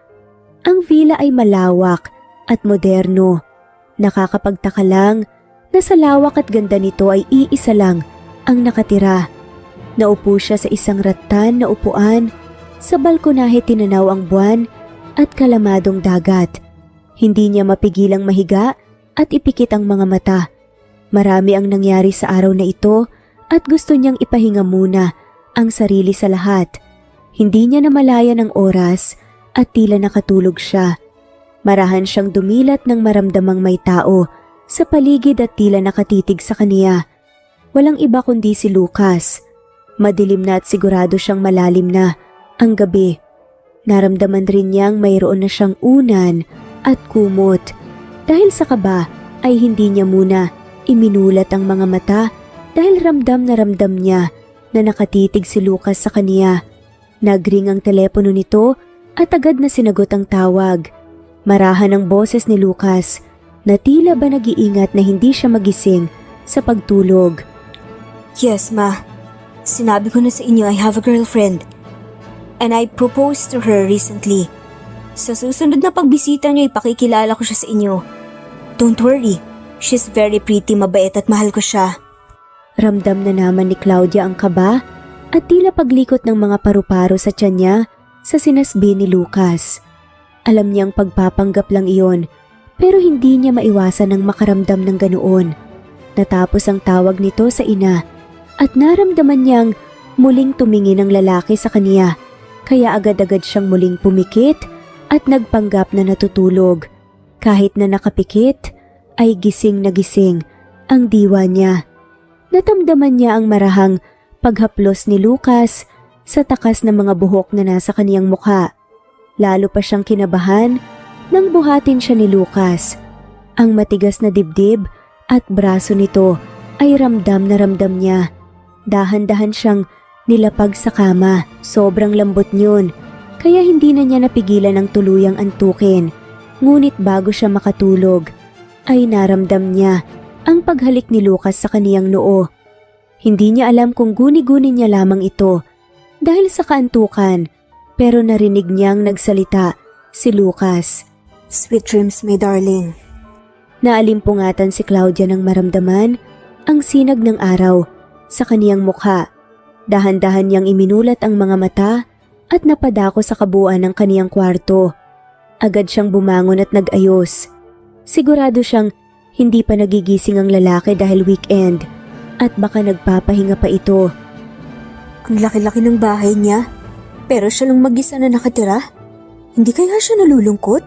Speaker 1: Ang villa ay malawak at moderno. Nakakapagtaka lang na sa lawak at ganda nito ay iisa lang ang nakatira. Naupo siya sa isang rattan na upuan. Sa balkonahe tinanaw ang buwan at kalamadong dagat. Hindi niya mapigilang mahiga at ipikit ang mga mata. Marami ang nangyari sa araw na ito at gusto niyang ipahinga muna ang sarili sa lahat. Hindi niya namalayan ang oras at tila nakatulog siya. Marahan siyang dumilat nang maramdamang may tao sa paligid at tila nakatitig sa kaniya. Walang iba kundi si Lucas. Madilim na at sigurado siyang malalim na ang gabi. Naramdaman rin niyang mayroon na siyang unan at kumot. Dahil sa kaba ay hindi niya muna iminulat ang mga mata dahil ramdam niya na nakatitig si Lucas sa kaniya. Nagring ang telepono nito at agad na sinagot ang tawag. Marahan ang boses ni Lucas na tila ba nag-iingat na hindi siya magising sa pagtulog.
Speaker 2: Yes, Ma. Sinabi ko na sa inyo I have a girlfriend. And I proposed to her recently. Sa susunod na pagbisita niyo, ipakikilala ko siya sa inyo. Don't worry, she's very pretty, mabait at mahal ko siya.
Speaker 1: Ramdam na naman ni Claudia ang kaba at tila paglikot ng mga paru-paro sa tiyan niya sa sinasbi ni Lucas. Alam niyang pagpapanggap lang iyon pero hindi niya maiwasan ng makaramdam ng ganoon. Natapos ang tawag nito sa ina at naramdaman niyang muling tumingin ang lalaki sa kaniya kaya agad-agad siyang muling pumikit at nagpanggap na natutulog. Kahit na nakapikit ay gising na gising ang diwa niya. Natamdaman niya ang marahang paghaplos ni Lucas sa takas ng mga buhok na nasa kaniyang mukha. Lalo pa siyang kinabahan nang buhatin siya ni Lucas. Ang matigas na dibdib at braso nito ay ramdam na ramdam niya. Dahan-dahan siyang nilapag sa kama. Sobrang lambot niyon, kaya hindi na niya napigilan ang tuluyang antukin. Ngunit bago siya makatulog, ay naramdam niya ang paghalik ni Lucas sa kaniyang noo. Hindi niya alam kung guni-guni niya lamang ito dahil sa kaantukan, pero narinig niyang nagsalita si Lucas.
Speaker 2: Sweet dreams, my darling.
Speaker 1: Naalimpungatan si Claudia nang maramdaman ang sinag ng araw sa kaniyang mukha. Dahan-dahan niyang iminulat ang mga mata at napadako sa kabuuan ng kaniyang kwarto. Agad siyang bumangon at nag-ayos. Sigurado siyang hindi pa nagigising ang lalaki dahil weekend at baka nagpapahinga pa ito.
Speaker 2: Ang laki-laki ng bahay niya, pero siya lang mag-isa na nakatira. Hindi kaya siya nalulungkot?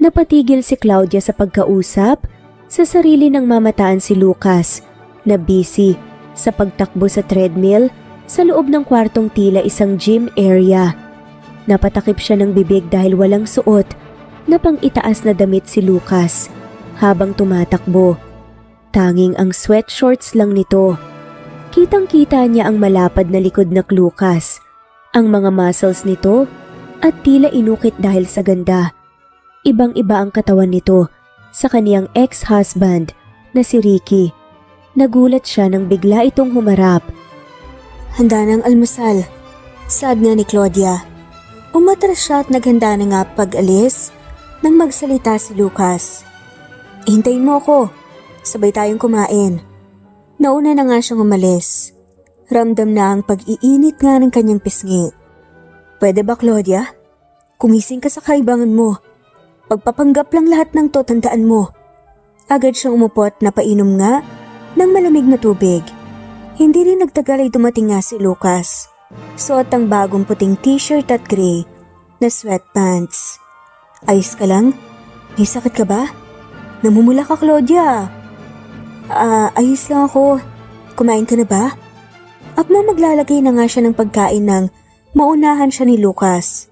Speaker 1: Napatigil si Claudia sa pagkausap sa sarili ng mamataan si Lucas na busy sa pagtakbo sa treadmill sa loob ng kwartong tila isang gym area. Napatakip siya ng bibig dahil walang suot na pang-itaas na damit si Lucas habang tumatakbo. Tanging ang sweatshorts lang nito. Kitang-kita niya ang malapad na likod na Lucas, ang mga muscles nito at tila inukit dahil sa ganda. Ibang-iba ang katawan nito sa kaniyang ex-husband na si Ricky. Nagulat siya nang bigla itong humarap.
Speaker 2: Handa ng almusal. Sad nga ni Claudia. Umatras siya at naghanda na nga pag-alis nang magsalita si Lucas. Hintayin mo ako. Sabay tayong kumain. Nauna na nga siyang umalis. Ramdam na ang pag-iinit nga ng kanyang pisngi. Pwede ba, Claudia? Kumising ka sa kaibangan mo. Pagpapanggap lang lahat ng to, tandaan mo. Agad siyang umupo at napainom nga ng malamig na tubig. Hindi rin nagtagal ay dumating nga si Lucas. Suot ang bagong puting t-shirt at gray na sweatpants. Ayos ka lang? May sakit ka ba? Namumula ka, Claudia. Ayos lang ako. Kumain ka na ba? Akma maglalagay na nga siya ng pagkain nang maunahan siya ni Lucas.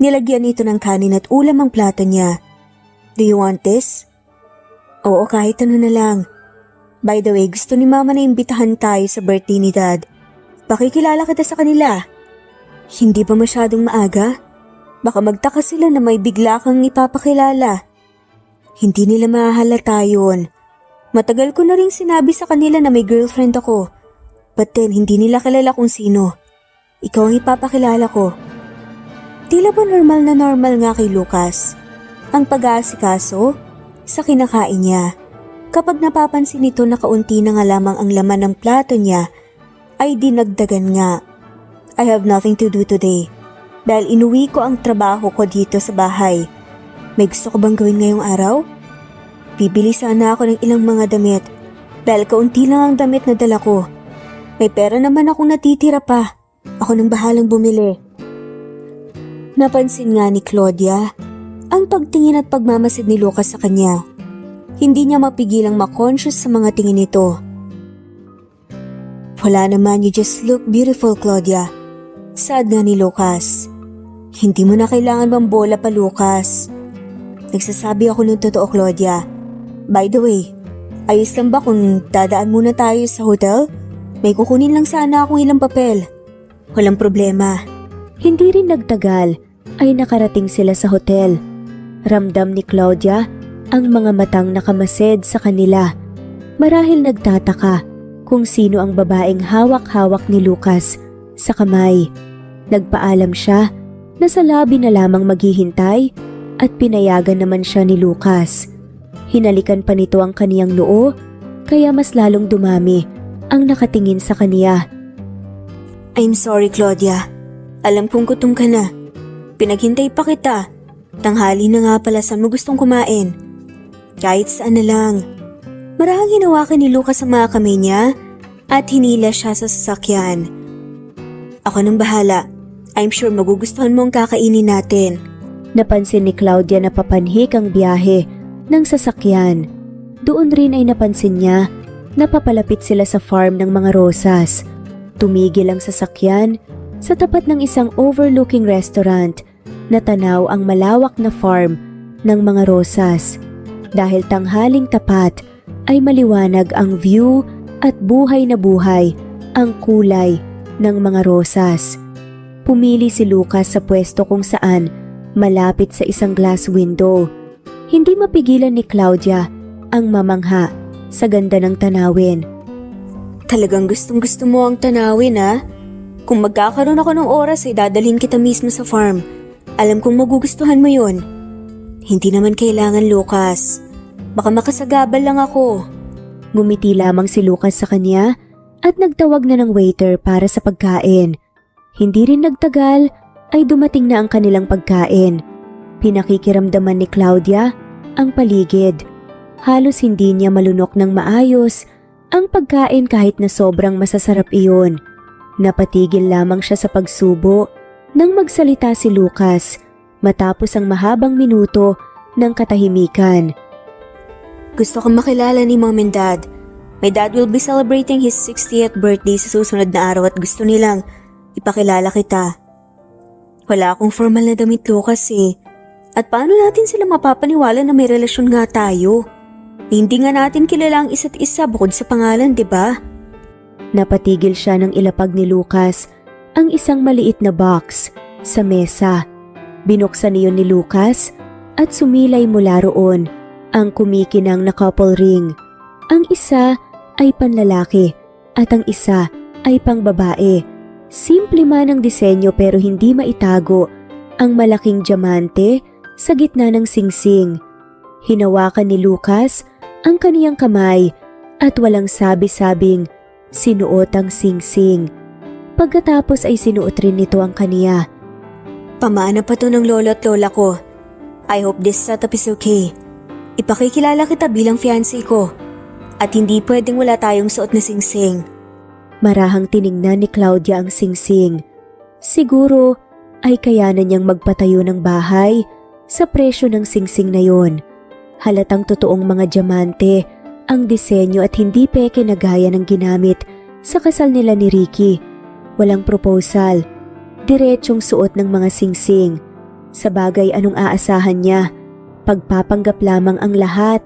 Speaker 2: Nilagyan ito ng kanin at ulam ang plato niya. Do you want this? Oo, kahit ano na lang. By the way, gusto ni Mama na imbitahan tayo sa birthday ni Dad. Pakikilala kita sa kanila. Hindi ba masyadong maaga? Baka magtaka sila na may bigla kang ipapakilala. Hindi nila mahahalata yun. Matagal ko na rin sinabi sa kanila na may girlfriend ako. But then, hindi nila kilala kung sino. Ikaw ang ipapakilala ko. Tila ba normal nga kay Lucas ang pag-aasikaso sa kinakain niya. Kapag napapansin nito na kaunti na nga lamang ang laman ng plato niya, ay dinagdagan nga. I have nothing to do today dahil inuwi ko ang trabaho ko dito sa bahay. May gusto ko bang gawin ngayong araw? Bibili sana ako ng ilang mga damit dahil kaunti lang ang damit na dala ko. May pera naman akong natitira pa. Ako nang bahalang bumili. Napansin nga ni Claudia ang pagtingin at pagmamasid ni Lucas sa kanya. Hindi niya mapigilang ma-conscious sa mga tingin nito. Wala naman, you just look beautiful, Claudia. Sad nga ni Lucas. Hindi mo na kailangan mambola pa, Lucas. Nagsasabi ako ng totoo, Claudia. By the way, ayos lang ba kung dadaan muna tayo sa hotel? May kukunin lang sana akong ilang papel. Walang problema.
Speaker 1: Hindi rin nagtagal ay nakarating sila sa hotel. Ramdam ni Claudia ang mga matang nakamasid sa kanila. Marahil nagtataka kung sino ang babaeng hawak-hawak ni Lucas sa kamay. Nagpaalam siya na sa lobby na lamang maghihintay at pinayagan naman siya ni Lucas. Hinalikan pa nito ang kaniyang noo kaya mas lalong dumami ang nakatingin sa kaniya.
Speaker 2: I'm sorry, Claudia. Alam kong gutom ka na. Pinaghintay pa kita. Tanghali na nga pala, saan mo gustong kumain? Kahit saan na lang. Marahang hinawakan ni Lucas ang mga kamay niya at hinila siya sa sasakyan. Ako nang bahala. I'm sure magugustuhan mo ang kakainin natin.
Speaker 1: Napansin ni Claudia na papanhik ang biyahe ng sasakyan. Doon rin ay napansin niya na papalapit sila sa farm ng mga rosas. Tumigil ang sasakyan sa tapat ng isang overlooking restaurant na tanaw ang malawak na farm ng mga rosas. Dahil tanghaling tapat ay maliwanag ang view at buhay na buhay ang kulay ng mga rosas. Pumili si Lucas sa pwesto kung saan malapit sa isang glass window. Hindi mapigilan ni Claudia ang mamangha sa ganda ng tanawin.
Speaker 2: Talagang gustong-gusto mo ang tanawin, ha? Kung magkakaroon ako ng oras ay dadalhin kita mismo sa farm. Alam kong magugustuhan mo yon. Hindi naman kailangan, Lucas. Baka makasagabal lang ako.
Speaker 1: Ngumiti lamang si Lucas sa kanya at nagtawag na ng waiter para sa pagkain. Hindi rin nagtagal ay dumating na ang kanilang pagkain. Pinakikiramdaman ni Claudia ang paligid. Halos hindi niya malunok ng maayos ang pagkain kahit na sobrang masasarap iyon. Napatigil lamang siya sa pagsubo nang magsalita si Lucas matapos ang mahabang minuto ng katahimikan.
Speaker 2: Gusto kong makilala ni Mom and Dad. My dad will be celebrating his 60th birthday sa susunod na araw at gusto nilang ipakilala kita. Wala akong formal na damit, Lucas eh. At paano natin sila mapapaniwala na may relasyon nga tayo? Hindi nga natin kilala ang isa't isa bukod sa pangalan, di ba?
Speaker 1: Napatigil siya nang ilapag ni Lucas ang isang maliit na box sa mesa. Binuksan niyon ni Lucas at sumilay mula roon ang kumikinang na couple ring. Ang isa ay panlalaki at ang isa ay pangbabae. Simple man ang disenyo pero hindi maitago ang malaking diamante sa gitna ng singsing. Hinawakan ni Lucas ang kaniyang kamay at walang sabi-sabing sinuot ang singsing. Pagkatapos ay sinuot rin nito ang kaniya.
Speaker 2: Pamana pa to ng lolo at lola ko. I hope this setup is okay. Ipakikilala kita bilang fiancé ko. At hindi pwedeng wala tayong suot na singsing.
Speaker 1: Marahang tiningnan ni Claudia ang singsing. Siguro ay kayanan niyang magpatayo ng bahay sa presyo ng singsing na yon. Halatang totoong mga diamante ang disenyo at hindi peke na gaya ng ginamit sa kasal nila ni Ricky. Walang proposal, diretsong suot ng mga singsing. Sa bagay anong aasahan niya, pagpapanggap lamang ang lahat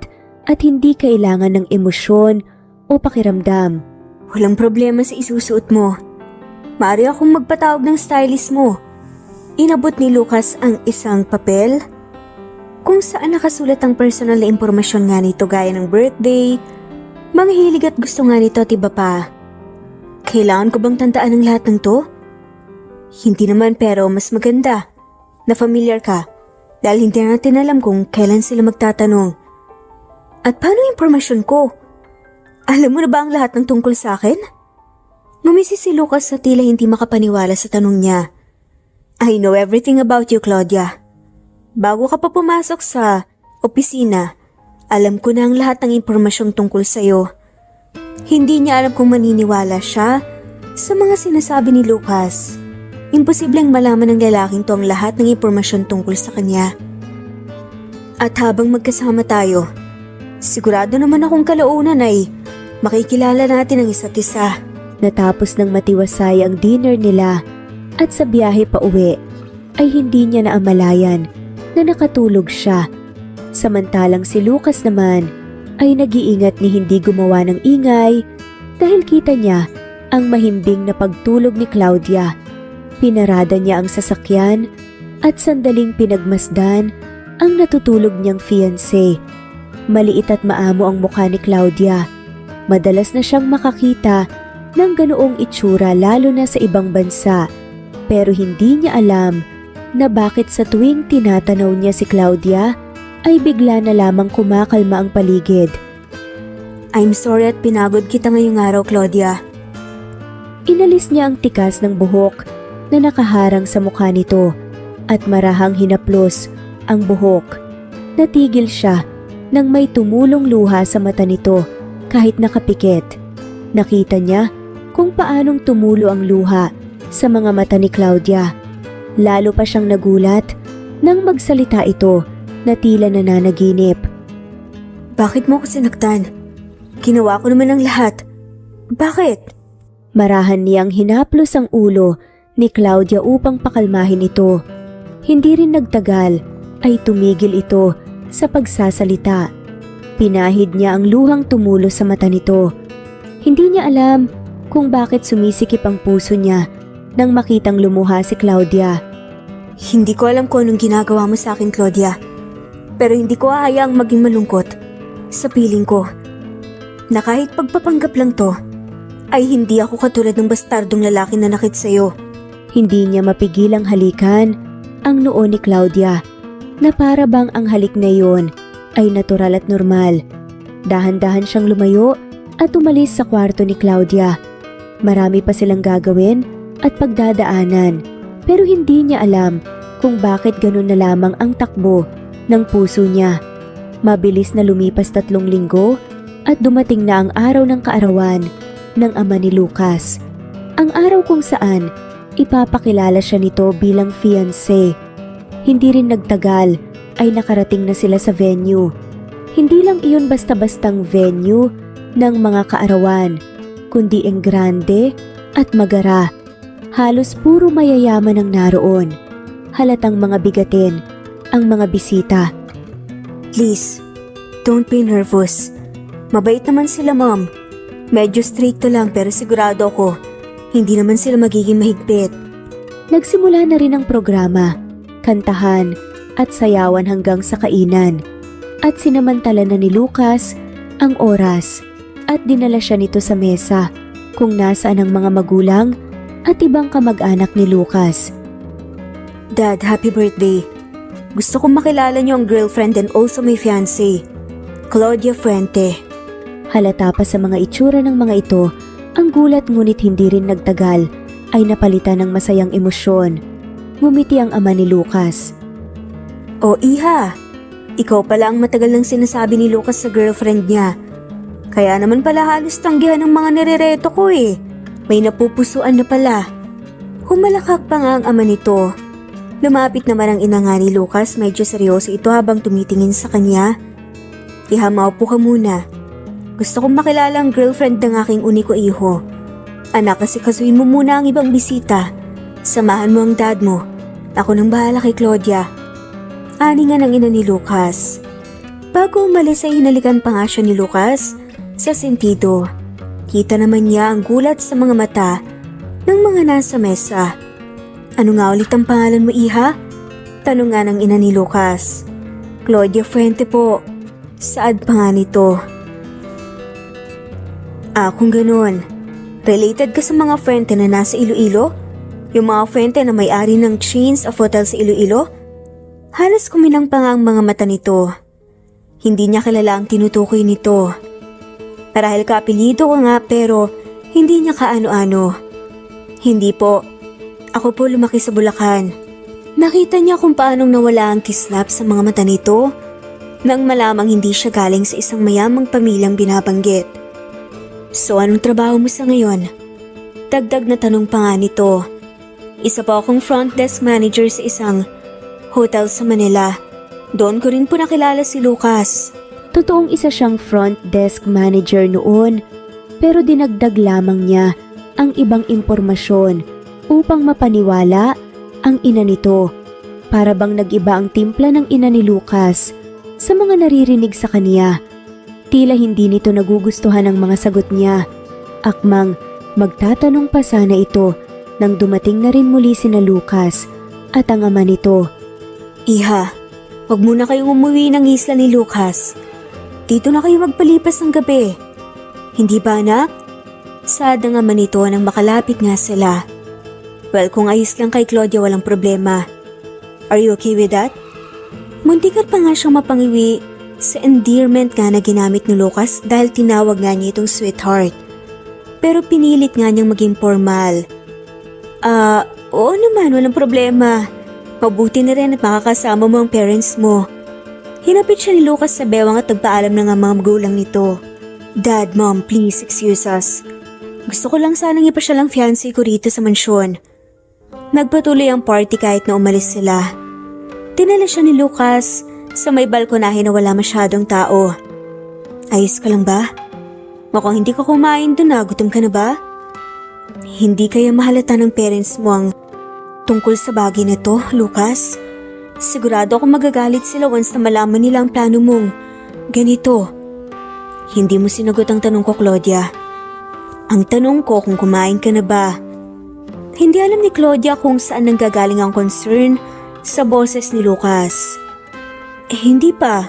Speaker 1: at hindi kailangan ng emosyon o pakiramdam.
Speaker 2: Walang problema sa isusuot mo. Maaari akong magpatawag ng stylist mo. Inabot ni Lucas ang isang papel kung saan nakasulat ang personal na impormasyon nga nito gaya ng birthday, mga hilig at gusto nga nito at iba pa. Kailangan ko bang tandaan ang lahat ng to? Hindi naman pero mas maganda na familiar ka dahil hindi natin alam kung kailan sila magtatanong. At paano yung impormasyon ko? Alam mo na ba ang lahat ng tungkol sa akin? Ngumisi si Lucas sa tila hindi makapaniwala sa tanong niya. I know everything about you, Claudia. Bago ka pa pumasok sa opisina, alam ko na ang lahat ng impormasyong tungkol sa'yo. Hindi niya alam kung maniniwala siya sa mga sinasabi ni Lucas. Imposibleng malaman ng lalaking to ang lahat ng impormasyon tungkol sa kanya. At habang magkasama tayo, sigurado naman akong kalaunan ay makikilala natin ang isa't isa.
Speaker 1: Natapos ng matiwasay ang dinner nila at sa biyahe pa uwi ay hindi niya naamalayan na nakatulog siya. Samantalang si Lucas naman ay nag-iingat ni hindi gumawa ng ingay dahil kita niya ang mahimbing na pagtulog ni Claudia. Pinarada niya ang sasakyan at sandaling pinagmasdan ang natutulog niyang fiancé. Maliit at maamo ang mukha ni Claudia. Madalas na siyang makakita ng ganoong itsura lalo na sa ibang bansa. Pero hindi niya alam na bakit sa tuwing tinatanaw niya si Claudia ay bigla na lamang kumakalma ang paligid.
Speaker 2: I'm sorry at pinagod kita ngayong araw, Claudia.
Speaker 1: Inalis niya ang tikas ng buhok na nakaharang sa mukha nito at marahang hinaplos ang buhok. Natigil siya nang may tumulong luha sa mata nito kahit nakapikit. Nakita niya kung paanong tumulo ang luha sa mga mata ni Claudia. Lalo pa siyang nagulat nang magsalita ito na tila nananaginip.
Speaker 2: Bakit mo ko sinaktan? Ginawa ko naman ang lahat. Bakit?
Speaker 1: Marahan niyang hinaplos ang ulo ni Claudia upang pakalmahin ito. Hindi rin nagtagal ay tumigil ito sa pagsasalita. Pinahid niya ang luhang tumulo sa mata nito. Hindi niya alam kung bakit sumisikip ang puso niya nang makitang lumuha si Claudia.
Speaker 2: Hindi ko alam kung anong ginagawa mo sa akin, Claudia. Pero hindi ko hahayaang maging malungkot sa piling ko na kahit pagpapanggap lang to, ay hindi ako katulad ng bastardong lalaki na nakit sa'yo.
Speaker 1: Hindi niya mapigilang halikan ang noo ni Claudia na para bang ang halik na iyon ay natural at normal. Dahan-dahan siyang lumayo at umalis sa kwarto ni Claudia. Marami pa silang gagawin at pagdadaanan, pero hindi niya alam kung bakit ganun na lamang ang takbo ng puso niya. Mabilis na lumipas 3 linggo at dumating na ang araw ng kaarawan ng ama ni Lucas. Ang araw kung saan ipapakilala siya nito bilang fiancé. Hindi rin nagtagal ay nakarating na sila sa venue. Hindi lang iyon basta-bastang venue ng mga kaarawan, kundi ang grande at magara. Halos puro mayayaman ang naroon. Halatang mga bigatin ang mga bisita.
Speaker 2: Please, don't be nervous. Mabait naman sila, Mom. Medyo stricto lang pero sigurado ako, hindi naman sila magiging mahigpit.
Speaker 1: Nagsimula na rin ang programa, kantahan at sayawan hanggang sa kainan. At sinamantala na ni Lucas ang oras at dinala siya nito sa mesa kung nasaan ang mga magulang at ibang kamag-anak ni Lucas.
Speaker 2: Dad, happy birthday. Gusto kong makilala niyo ang girlfriend and also my fiancé, Claudia Fuente.
Speaker 1: Halata pa sa mga itsura ng mga ito, ang gulat ngunit hindi rin nagtagal ay napalitan ng masayang emosyon. Ngumiti ang ama ni Lucas.
Speaker 2: O Iha, ikaw pala ang matagal nang sinasabi ni Lucas sa girlfriend niya. Kaya naman pala halos tanggihan ng mga nirereto ko eh. May napupusuan na pala. Humalakak pa nga ang ama nito. Lumapit naman ang ina nga ni Lucas, medyo seryoso ito habang tumitingin sa kanya. Iha, maupo ka muna. Gusto kong makilala ang girlfriend ng aking uniko iho. Anak, kasi kasuin mo muna ang ibang bisita. Samahan mo ang dad mo. Ako nang bahala kay Claudia. Ani nga ng ina ni Lucas. Bago umalis ay hinalikan pa nga siya ni Lucas sa sentido. Kita naman niya ang gulat sa mga mata ng mga nasa mesa. Ano nga ulit ang pangalan mo, Iha? Tanong nga ng ina ni Lucas. Claudia Fuente po. Saad pa nga nito. Kung ganun. Related ka sa mga Fuente na nasa Iloilo? Yung mga Fuente na may-ari ng chains of hotel sa Iloilo? Halos kuminang pa nga ang mga mata nito. Hindi niya kilala ang tinutukoy nito. Marahil ka-apelyido ko nga pero hindi niya kaano-ano. Hindi po. Ako po lumaki sa Bulacan. Nakita niya kung paanong nawala ang kislap sa mga mata nito nang malamang hindi siya galing sa isang mayamang pamilyang binabanggit. So anong trabaho mo sa ngayon? Dagdag na tanong pa nga nito. Isa po akong front desk manager sa isang hotel sa Manila. Doon ko rin po nakilala si Lucas.
Speaker 1: Totoong isa siyang front desk manager noon, pero dinagdag lamang niya ang ibang impormasyon upang mapaniwala ang ina nito. Para bang nag-iba ang timpla ng ina ni Lucas sa mga naririnig sa kanya. Tila hindi nito nagugustuhan ang mga sagot niya. Akmang magtatanong pa sana ito nang dumating na rin muli sina Lucas at ang ama nito.
Speaker 2: Iha, wag muna kayong umuwi ng isla ni Lucas. Dito na kayo magpalipas ng gabi. Hindi ba, anak? Saad ang ama nito nang makalapit nga sila. Well, kung ayos lang kay Claudia, walang problema. Are you okay with that? Muntikan pa nga siyang mapangiwi sa endearment nga na ginamit ni Lucas dahil tinawag nga niya itong sweetheart. Pero pinilit nga niyang maging formal. Oo naman, walang problema. Mabuti na rin at makakasama mo ang parents mo. Hinapit siya ni Lucas sa bewang at nagpaalam na nga mga magulang nito. Dad, Mom, please excuse us. Gusto ko lang sanang ipasyalang fiancé ko rito sa mansyon. Nagpatuloy ang party kahit na umalis sila. Dinala siya ni Lucas sa may balkonahe na wala masyadong tao. Ayos ka lang ba? Mukhang hindi ka kumain doon na, gutom ka na ba? Hindi kaya mahalata ng parents mo ang tungkol sa bagay na to, Lucas? Sigurado akong magagalit sila once na malaman nila ang plano mong ganito. Hindi mo sinagot ang tanong ko, Claudia. Ang tanong ko kung kumain ka na ba? Hindi alam ni Claudia kung saan nanggagaling ang concern sa boses ni Lucas. Hindi pa.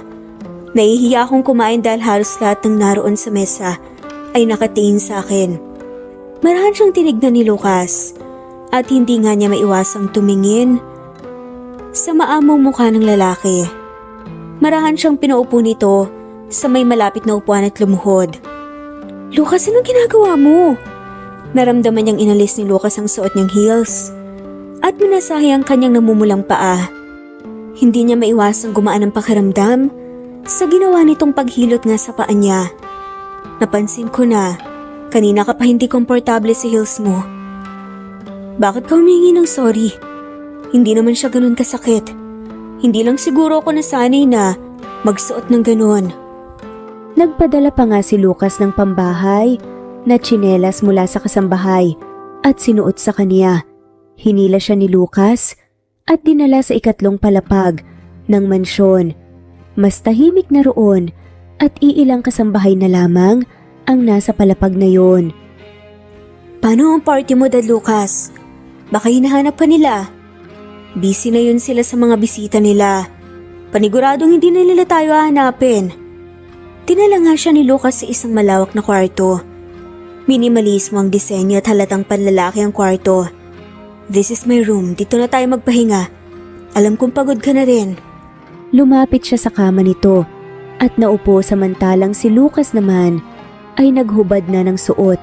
Speaker 2: Nahihiya akong kumain dahil halos lahat ng naroon sa mesa ay nakatingin sa akin. Marahan siyang tinignan ni Lucas at hindi nga niya maiwasang tumingin sa maamong mukha ng lalaki. Marahan siyang pinaupo nito sa may malapit na upuan at lumuhod. Lucas, anong ginagawa mo? Naramdaman niyang inalis ni Lucas ang suot niyang heels at minasahe ang kanyang namumulang paa. Hindi niya maiwasang gumaan ang pakiramdam sa ginawa nitong paghilot nga sa paa niya. Napansin ko na kanina ka pa hindi komportable sa heels mo. Bakit ka humingi ng sorry? Hindi naman siya ganun kasakit. Hindi lang siguro ako nasanay na magsuot ng ganun.
Speaker 1: Nagpadala pa nga si Lucas ng pambahay na tsinelas mula sa kasambahay at sinuot sa kanya. Hinila siya ni Lucas at dinala sa ikatlong palapag ng mansyon. Mas tahimik na roon at iilang kasambahay na lamang ang nasa palapag na yon.
Speaker 2: Paano ang party mo, Dad Lucas? Baka hinahanap ka nila. Busy na yun sila sa mga bisita nila. Paniguradong hindi na nila tayo hahanapin. Dinala nga siya ni Lucas sa isang malawak na kwarto. Minimalismo ang disenyo at halatang panlalaki ang kwarto. This is my room, dito na tayo magpahinga. Alam kong pagod ka na rin.
Speaker 1: Lumapit siya sa kama nito at naupo samantalang si Lucas naman ay naghubad na ng suot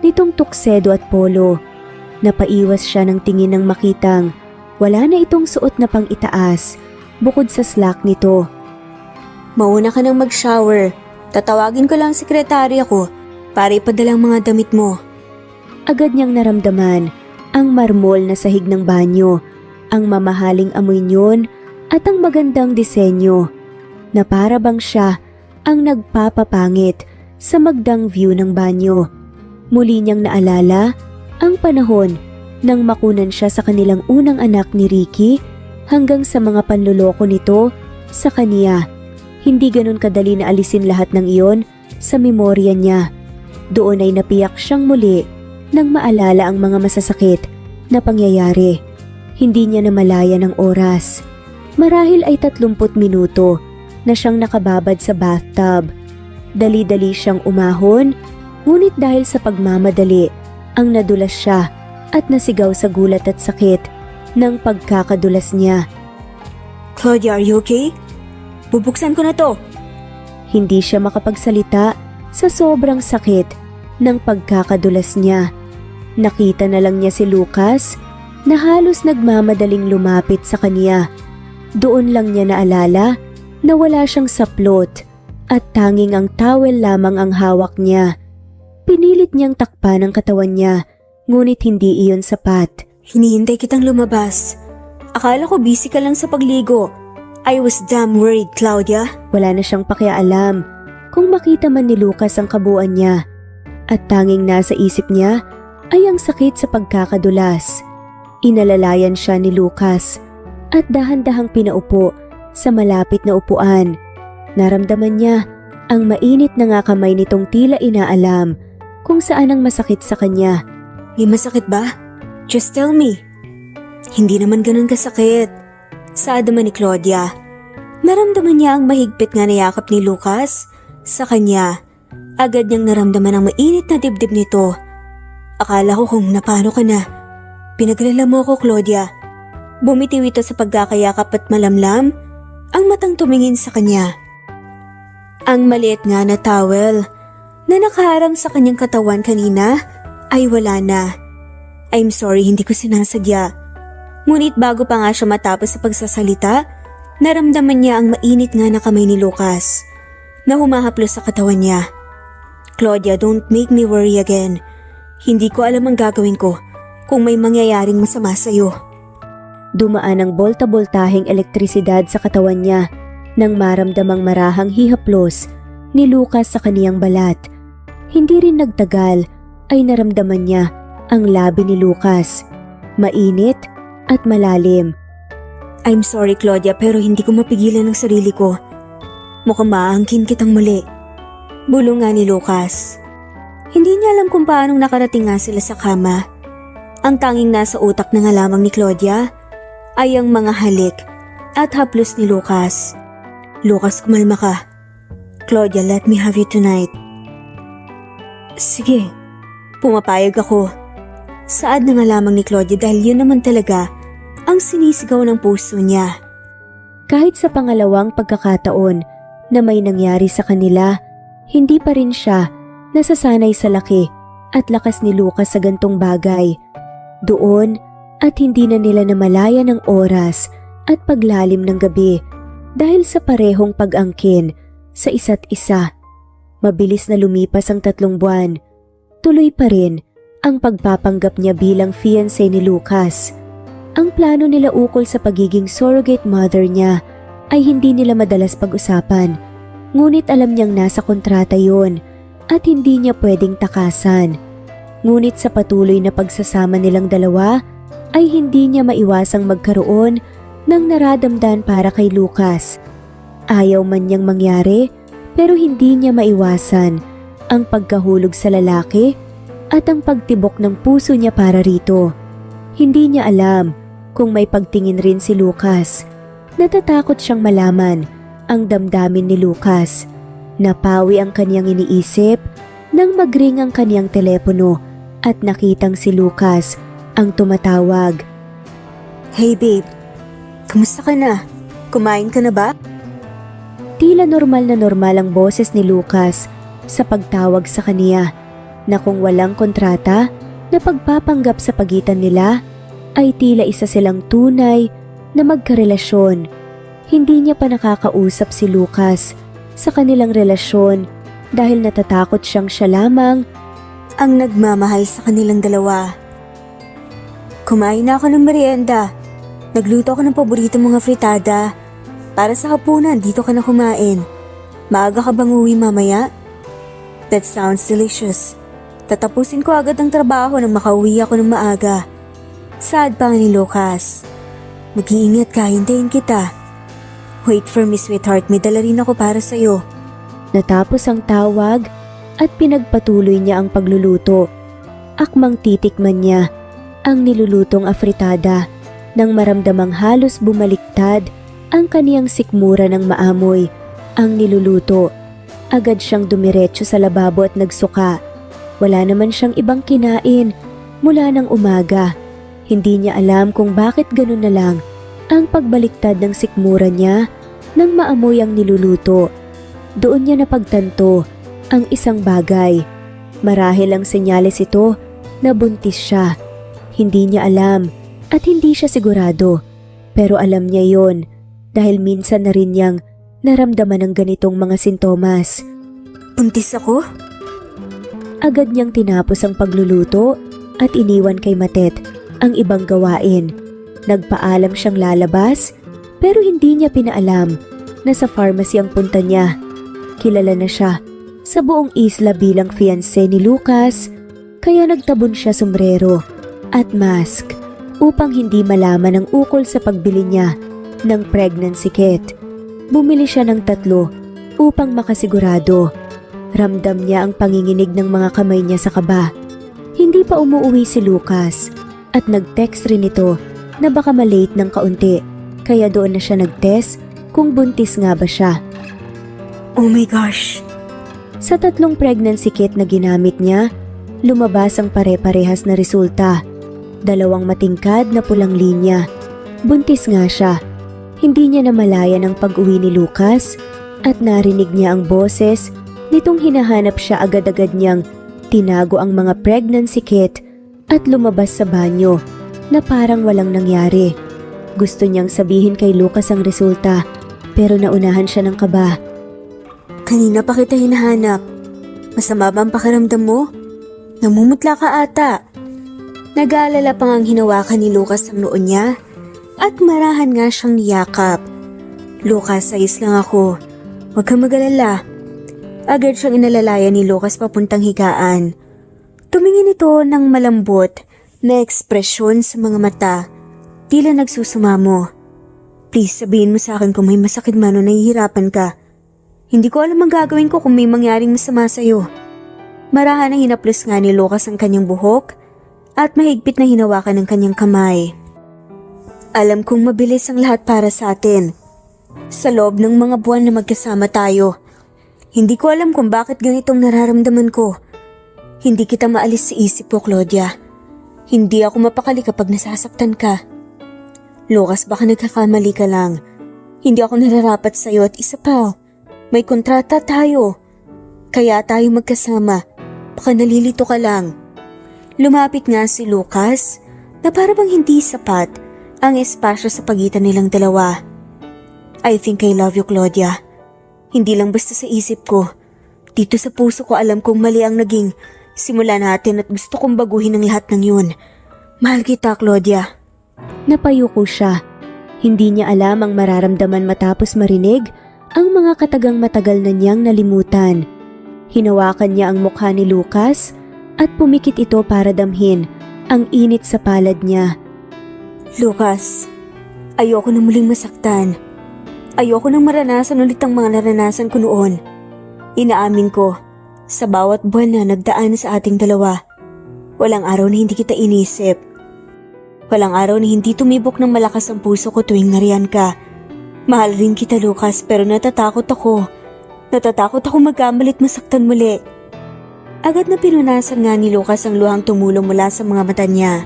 Speaker 1: nitong tuksedo at polo. Napaiwas siya ng tingin nang makitang wala na itong suot na pang itaas bukod sa slack nito.
Speaker 2: Mauna ka nang mag-shower. Tatawagin ko lang ang sekretarya ko para ipadala ang mga damit mo.
Speaker 1: Agad niyang naramdaman ang marmol na sahig ng banyo, ang mamahaling amoy niyon at ang magandang disenyo na para bang siya ang nagpapapangit sa magdang view ng banyo. Muli niyang naalala ang panahon nang makunan siya sa kanilang unang anak ni Ricky hanggang sa mga panloloko nito sa kaniya. Hindi ganun kadali na alisin lahat ng iyon sa memorya niya. Doon ay napiyak siyang muli nang maalala ang mga masasakit na pangyayari. Hindi niya namalaya ng oras. Marahil ay 30 minuto na siyang nakababad sa bathtub. Dali-dali siyang umahon, ngunit dahil sa pagmamadali, ang nadulas siya at nasigaw sa gulat at sakit ng pagkakadulas niya.
Speaker 2: Claudia, are you okay? Bubuksan ko na to.
Speaker 1: Hindi siya makapagsalita sa sobrang sakit ng pagkakadulas niya. Nakita na lang niya si Lucas na halos nagmamadaling lumapit sa kanya. Doon lang niya naalala na wala siyang saplot at tanging ang towel lamang ang hawak niya. Pinilit niyang takpan ang katawan niya, ngunit hindi iyon sapat.
Speaker 2: Hinihintay kitang lumabas. Akala ko busy ka lang sa pagligo. I was damn worried, Claudia.
Speaker 1: Wala na siyang pakialam kung makita man ni Lucas ang kabuuan niya. At tanging nasa isip niya ay ang sakit sa pagkakadulas. Inalalayan siya ni Lucas at dahan-dahang pinaupo sa malapit na upuan. Naramdaman niya ang mainit na nga kamay nitong tila inaalam kung saan ang masakit sa kanya.
Speaker 2: May masakit ba? Just tell me. Hindi naman ganun kasakit. Saad naman ni Claudia. Naramdaman niya ang mahigpit nga na yakap ni Lucas sa kanya. Agad niyang naramdaman ang mainit na dibdib nito. Akala ko kung napano ka na. Pinaglala mo ako, Claudia. Bumitiw ito sa pagkakayakap at malamlam ang matang tumingin sa kanya. Ang maliit nga na towel na nakaharang sa kanyang katawan kanina ay wala na. I'm sorry, hindi ko sinasadya. Ngunit bago pa nga siya matapos sa pagsasalita, naramdaman niya ang mainit nga na kamay ni Lucas na humahaplos sa katawan niya. Claudia, don't make me worry again. Hindi ko alam ang gagawin ko kung may mangyayaring masama sa'yo.
Speaker 1: Dumaan ang bolta-boltaheng elektrisidad sa katawan niya nang maramdamang marahang hihaplos ni Lucas sa kaniyang balat. Hindi rin nagtagal ay naramdaman niya ang labi ni Lucas. Mainit at malalim.
Speaker 2: I'm sorry, Claudia, pero hindi ko mapigilan ang sarili ko. Mukhang maangkin kitang muli. Bulong nga ni Lucas. Hindi niya alam kung paanong nakarating nga sila sa kama. Ang tanging nasa utak na nga lamang ni Claudia ay ang mga halik at haplos ni Lucas. Lucas, kumalma ka. Claudia, let me have you tonight. Sige, pumapayag ako. Saad na nga lamang ni Claudia dahil yun naman talaga ang sinisigaw ng puso niya.
Speaker 1: Kahit sa pangalawang pagkakataon na may nangyari sa kanila, hindi pa rin siya nasasanay sa laki at lakas ni Lucas sa gantong bagay. Doon at hindi na nila namalaya ng oras at paglalim ng gabi dahil sa parehong pag-angkin sa isa't isa. Mabilis na lumipas ang 3 buwan. Tuloy pa rin ang pagpapanggap niya bilang fiancé ni Lucas. Ang plano nila ukol sa pagiging surrogate mother niya ay hindi nila madalas pag-usapan. Ngunit alam niyang nasa kontrata yon at hindi niya pwedeng takasan. Ngunit sa patuloy na pagsasama nilang dalawa ay hindi niya maiwasang magkaroon ng nararamdaman para kay Lucas. Ayaw man niyang mangyari pero hindi niya maiwasan ang pagkahulog sa lalaki at ang pagtibok ng puso niya para rito. Hindi niya alam kung may pagtingin rin si Lucas. Natatakot siyang malaman ang damdamin ni Lucas. Napawi ang kanyang iniisip nang magring ang kanyang telepono at nakitang si Lucas ang tumatawag.
Speaker 2: Hey babe, kamusta ka na? Kumain ka na ba?
Speaker 1: Tila normal ang boses ni Lucas sa pagtawag sa kaniya na kung walang kontrata na pagpapanggap sa pagitan nila ay tila isa silang tunay na magkarelasyon. Hindi niya pa nakakausap si Lucas sa kanilang relasyon dahil natatakot siyang siya lamang
Speaker 2: ang nagmamahal sa kanilang dalawa. Kumain na ako ng merienda. Nagluto ako ng paborito mong fritada. Para sa hapunan, dito ka na kumain. Maaga ka bang uwi mamaya? That sounds delicious. Tatapusin ko agad ang trabaho nang makauwi ako ng maaga. Sad pa nga ni Lucas. Mag-iingat ka, hintayin kita. Wait for me, sweetheart, may dala rin ako para sa'yo.
Speaker 1: Natapos ang tawag at pinagpatuloy niya ang pagluluto. Akmang titikman niya ang nilulutong afritada nang maramdamang halos bumaliktad ang kaniyang sikmura ng maamoy ang niluluto. Agad siyang dumiretso sa lababo at nagsuka. Wala naman siyang ibang kinain mula ng umaga. Hindi niya alam kung bakit ganun na lang ang pagbaliktad ng sikmura niya nang maamoy ang niluluto. Doon niya napagtanto ang isang bagay. Marahil ang senyales ito na buntis siya. Hindi niya alam at hindi siya sigurado. Pero alam niya yon dahil minsan na rin niyang naramdaman ang ganitong mga sintomas.
Speaker 2: Buntis ako?
Speaker 1: Agad niyang tinapos ang pagluluto at iniwan kay Matet ang ibang gawain. Nagpaalam siyang lalabas pero hindi niya pinaalam na sa pharmacy ang punta niya. Kilala na siya sa buong isla bilang fiancé ni Lucas kaya nagtabon siya sombrero at mask upang hindi malaman ang ukol sa pagbili niya ng pregnancy kit. Bumili siya ng 3 upang makasigurado. Ramdam niya ang panginginig ng mga kamay niya sa kaba. Hindi pa umuuwi si Lucas at nag-text rin ito na baka malate ng kaunti kaya doon na siya nag-test kung buntis nga ba siya.
Speaker 2: Oh my gosh!
Speaker 1: Sa 3 pregnancy kit na ginamit niya, lumabas ang pare-parehas na resulta. 2 matingkad na pulang linya. Buntis nga siya. Hindi niya namalayan ang pag-uwi ni Lucas at narinig niya ang boses nitong hinahanap siya. Agad-agad niyang tinago ang mga pregnancy kit at lumabas sa banyo na parang walang nangyari. Gusto niyang sabihin kay Lucas ang resulta pero naunahan siya ng kaba.
Speaker 2: Kanina pa kita hinahanap. Masama ba ang pakiramdam mo? Namumutla ka ata. Nag-aalala pa ngang hinawakan ni Lucas ang noon niya at marahan nga siyang niyakap. Lucas, ayos lang ako. Huwag kang mag-alala. Agad siyang inalalayan ni Lucas papuntang higaan. Tumingin ito ng malambot na ekspresyon sa mga mata. Tila nagsusumamo. Please, sabihin mo sa akin kung may masakit man o nahihirapan ka. Hindi ko alam ang gagawin ko kung may mangyaring masama sa'yo. Marahan na hinaplos nga ni Lucas ang kanyang buhok at mahigpit na hinawakan ng kanyang kamay. Alam kong mabilis ang lahat para sa atin. Sa loob ng mga buwan na magkasama tayo, hindi ko alam kung bakit ganitong nararamdaman ko. Hindi kita maalis sa isip ko, Claudia. Hindi ako mapakali kapag nasasaktan ka. Lucas, baka nagkakamali ka lang. Hindi ako nararapat sa'yo at isa pa, may kontrata tayo. Kaya tayo magkasama. baka nalilito ka lang. Lumapit nga si Lucas na para bang hindi sapat ang espasyo sa pagitan nilang dalawa. I think I love you, Claudia. Hindi lang basta sa isip ko. Dito sa puso ko alam kong mali ang naging simula natin at gusto kong baguhin ang lahat ng yun. Mahal kita, Claudia.
Speaker 1: Napayuko siya. Hindi niya alam ang mararamdaman matapos marinig ang mga katagang matagal na niyang nalimutan. Hinawakan niya ang mukha ni Lucas at pumikit ito para damhin ang init sa palad niya.
Speaker 2: Lucas, ayoko na muling masaktan. Ayoko nang maranasan ulit ang mga naranasan ko noon. Inaamin ko, sa bawat buwan na nagdaan sa ating dalawa, walang araw na hindi kita inisip. Walang araw na hindi tumibok ng malakas ang puso ko tuwing nariyan ka. Mahal rin kita, Lucas, pero natatakot ako. Natatakot ako magkamalit masaktan muli. Agad na pinunasan nga ni Lucas ang luhang tumulong mula sa mga mata niya.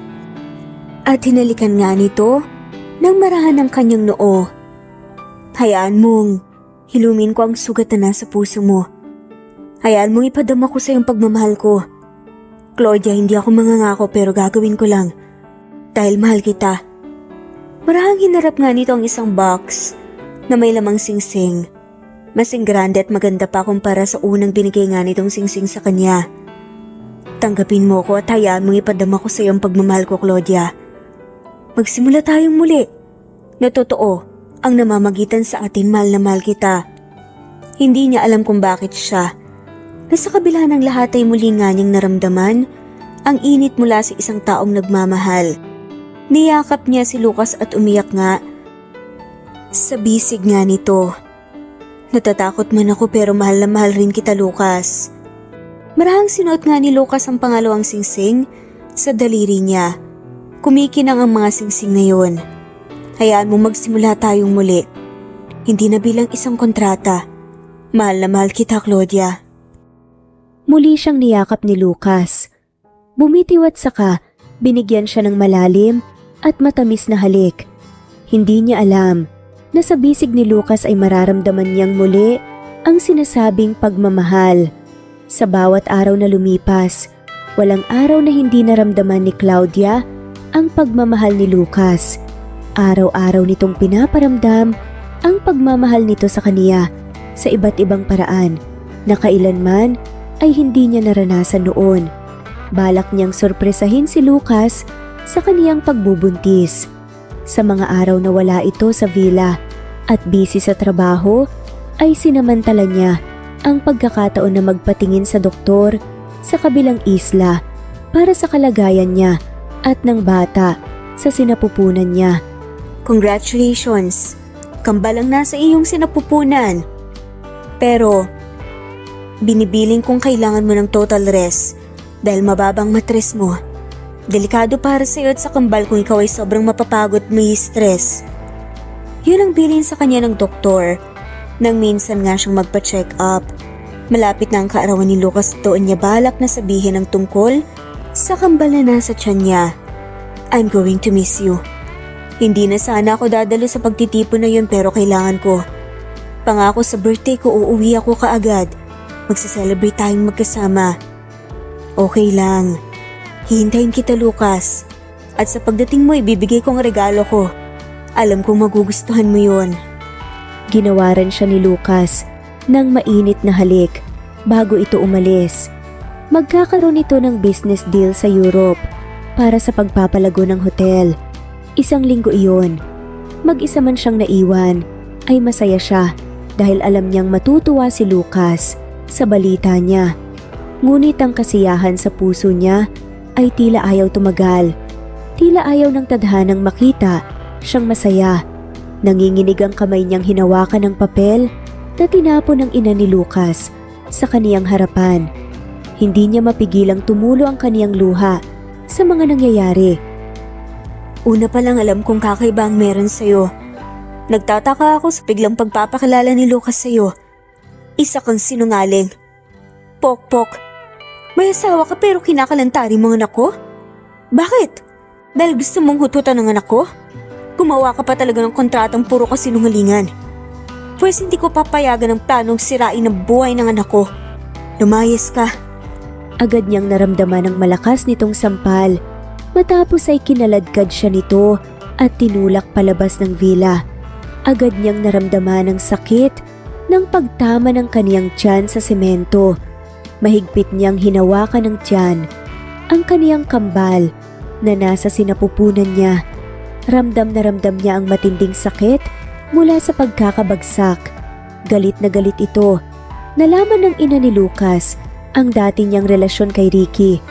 Speaker 2: At hinalikan nga nito nang marahan ang kanyang noo. Hayaan mong hilumin ko ang sugat na nasa puso mo. Hayaan mong ipadama ko sa iyong pagmamahal ko. Claudia, hindi ako mangangako pero gagawin ko lang. Dahil mahal kita. Marahang hinarap nga nito ang isang box na may lamang singsing. Masing grande at maganda pa kumpara sa unang binigay nga nitong singsing sa kanya. Tanggapin mo ko at hayaan mong ipadama ko sa iyong pagmamahal ko, Claudia. Magsimula tayong muli. Na totoo ang namamagitan sa atin, mahal na mahal kita. Hindi niya alam kung bakit siya. Nasa kabila ng lahat ay muli nga niyang naramdaman ang init mula sa isang taong nagmamahal. Niyakap niya si Lucas at umiyak nga. Sa bisig nga nito. Natatakot man ako pero mahal na mahal rin kita, Lucas. Marahang sinuot nga ni Lucas ang pangalawang singsing sa daliri niya. Kumikinang ang mga singsing na yun. Hayaan mo magsimula tayong muli. Hindi na bilang isang kontrata. Mahal na mahal kita, Claudia.
Speaker 1: Muli siyang niyakap ni Lucas. Bumitiw at saka binigyan siya ng malalim at matamis na halik. Hindi niya alam na sa bisig ni Lucas ay mararamdaman niyang muli ang sinasabing pagmamahal. Sa bawat araw na lumipas, walang araw na hindi naramdaman ni Claudia ang pagmamahal ni Lucas. Araw-araw nitong pinaparamdam ang pagmamahal nito sa kaniya sa iba't ibang paraan na kailanman ay hindi niya naranasan noon. Balak niyang sorpresahin si Lucas sa kaniyang pagbubuntis. Sa mga araw na wala ito sa villa at busy sa trabaho, ay sinamantala niya ang pagkakataon na magpatingin sa doktor sa kabilang isla para sa kalagayan niya at ng bata sa sinapupunan niya.
Speaker 2: Congratulations! Kambal ang nasa iyong sinapupunan. Pero, binibiling kong kailangan mo ng total rest dahil mababang matres mo. Delikado para sa iyo at sa kambal kung ikaw ay sobrang mapapagod at may stress. Yun ang bilin sa kanya ng doktor nang minsan nga siyang magpa-check up. Malapit na ang kaarawan ni Lucas, doon niya balak na sabihin ang tungkol sa kambal na nasa tiyan niya. I'm going to miss you. Hindi na sana ako dadalo sa pagtitipon na yun pero kailangan ko. Pangako sa birthday ko uuwi ako kaagad. Magsa-celebrate tayong magkasama. Okay lang. Hihintayin kita, Lucas. At sa pagdating mo, ibibigay ko ang regalo ko. Alam kong magugustuhan mo yon.
Speaker 1: Ginawaran siya ni Lucas ng mainit na halik bago ito umalis. Magkakaroon ito ng business deal sa Europe para sa pagpapalago ng hotel. 1 linggo iyon. Mag-isa man siyang naiwan, ay masaya siya dahil alam niyang matutuwa si Lucas sa balita niya. Ngunit ang kasiyahan sa puso niya ay tila ayaw tumagal. Tila ayaw ng tadhanang makita siyang masaya. Nanginginig ang kamay niyang hinawakan ng papel na tinapon ng ina ni Lucas sa kaniyang harapan. Hindi niya mapigilang tumulo ang kaniyang luha sa mga nangyayari.
Speaker 2: Una pa lang alam kong kakaiba ang meron sa'yo. Nagtataka ako sa biglang pagpapakilala ni Lucas sa'yo. Isa kang sinungaling. Pokpok, may asawa ka pero kinakalantari mo ang anak ko? Bakit? Dahil gusto mong hututan ng anak ko? Gumawa ka pa talaga ng kontratang puro kasinungalingan. Pwes hindi ko papayagan ng planong sirain ang buhay ng anak ko. Lumayas ka.
Speaker 1: Agad niyang naramdaman ang malakas nitong sampal. Matapos ay kinaladkad siya nito at tinulak palabas ng villa. Agad niyang naramdaman ang sakit ng pagtama ng kaniyang tiyan sa semento. Mahigpit niyang hinawakan ng tiyan ang kaniyang kambal na nasa sinapupunan niya. Ramdam na ramdam niya ang matinding sakit mula sa pagkakabagsak. Galit na galit ito. Nalaman ng ina ni Lucas ang dati niyang relasyon kay Ricky.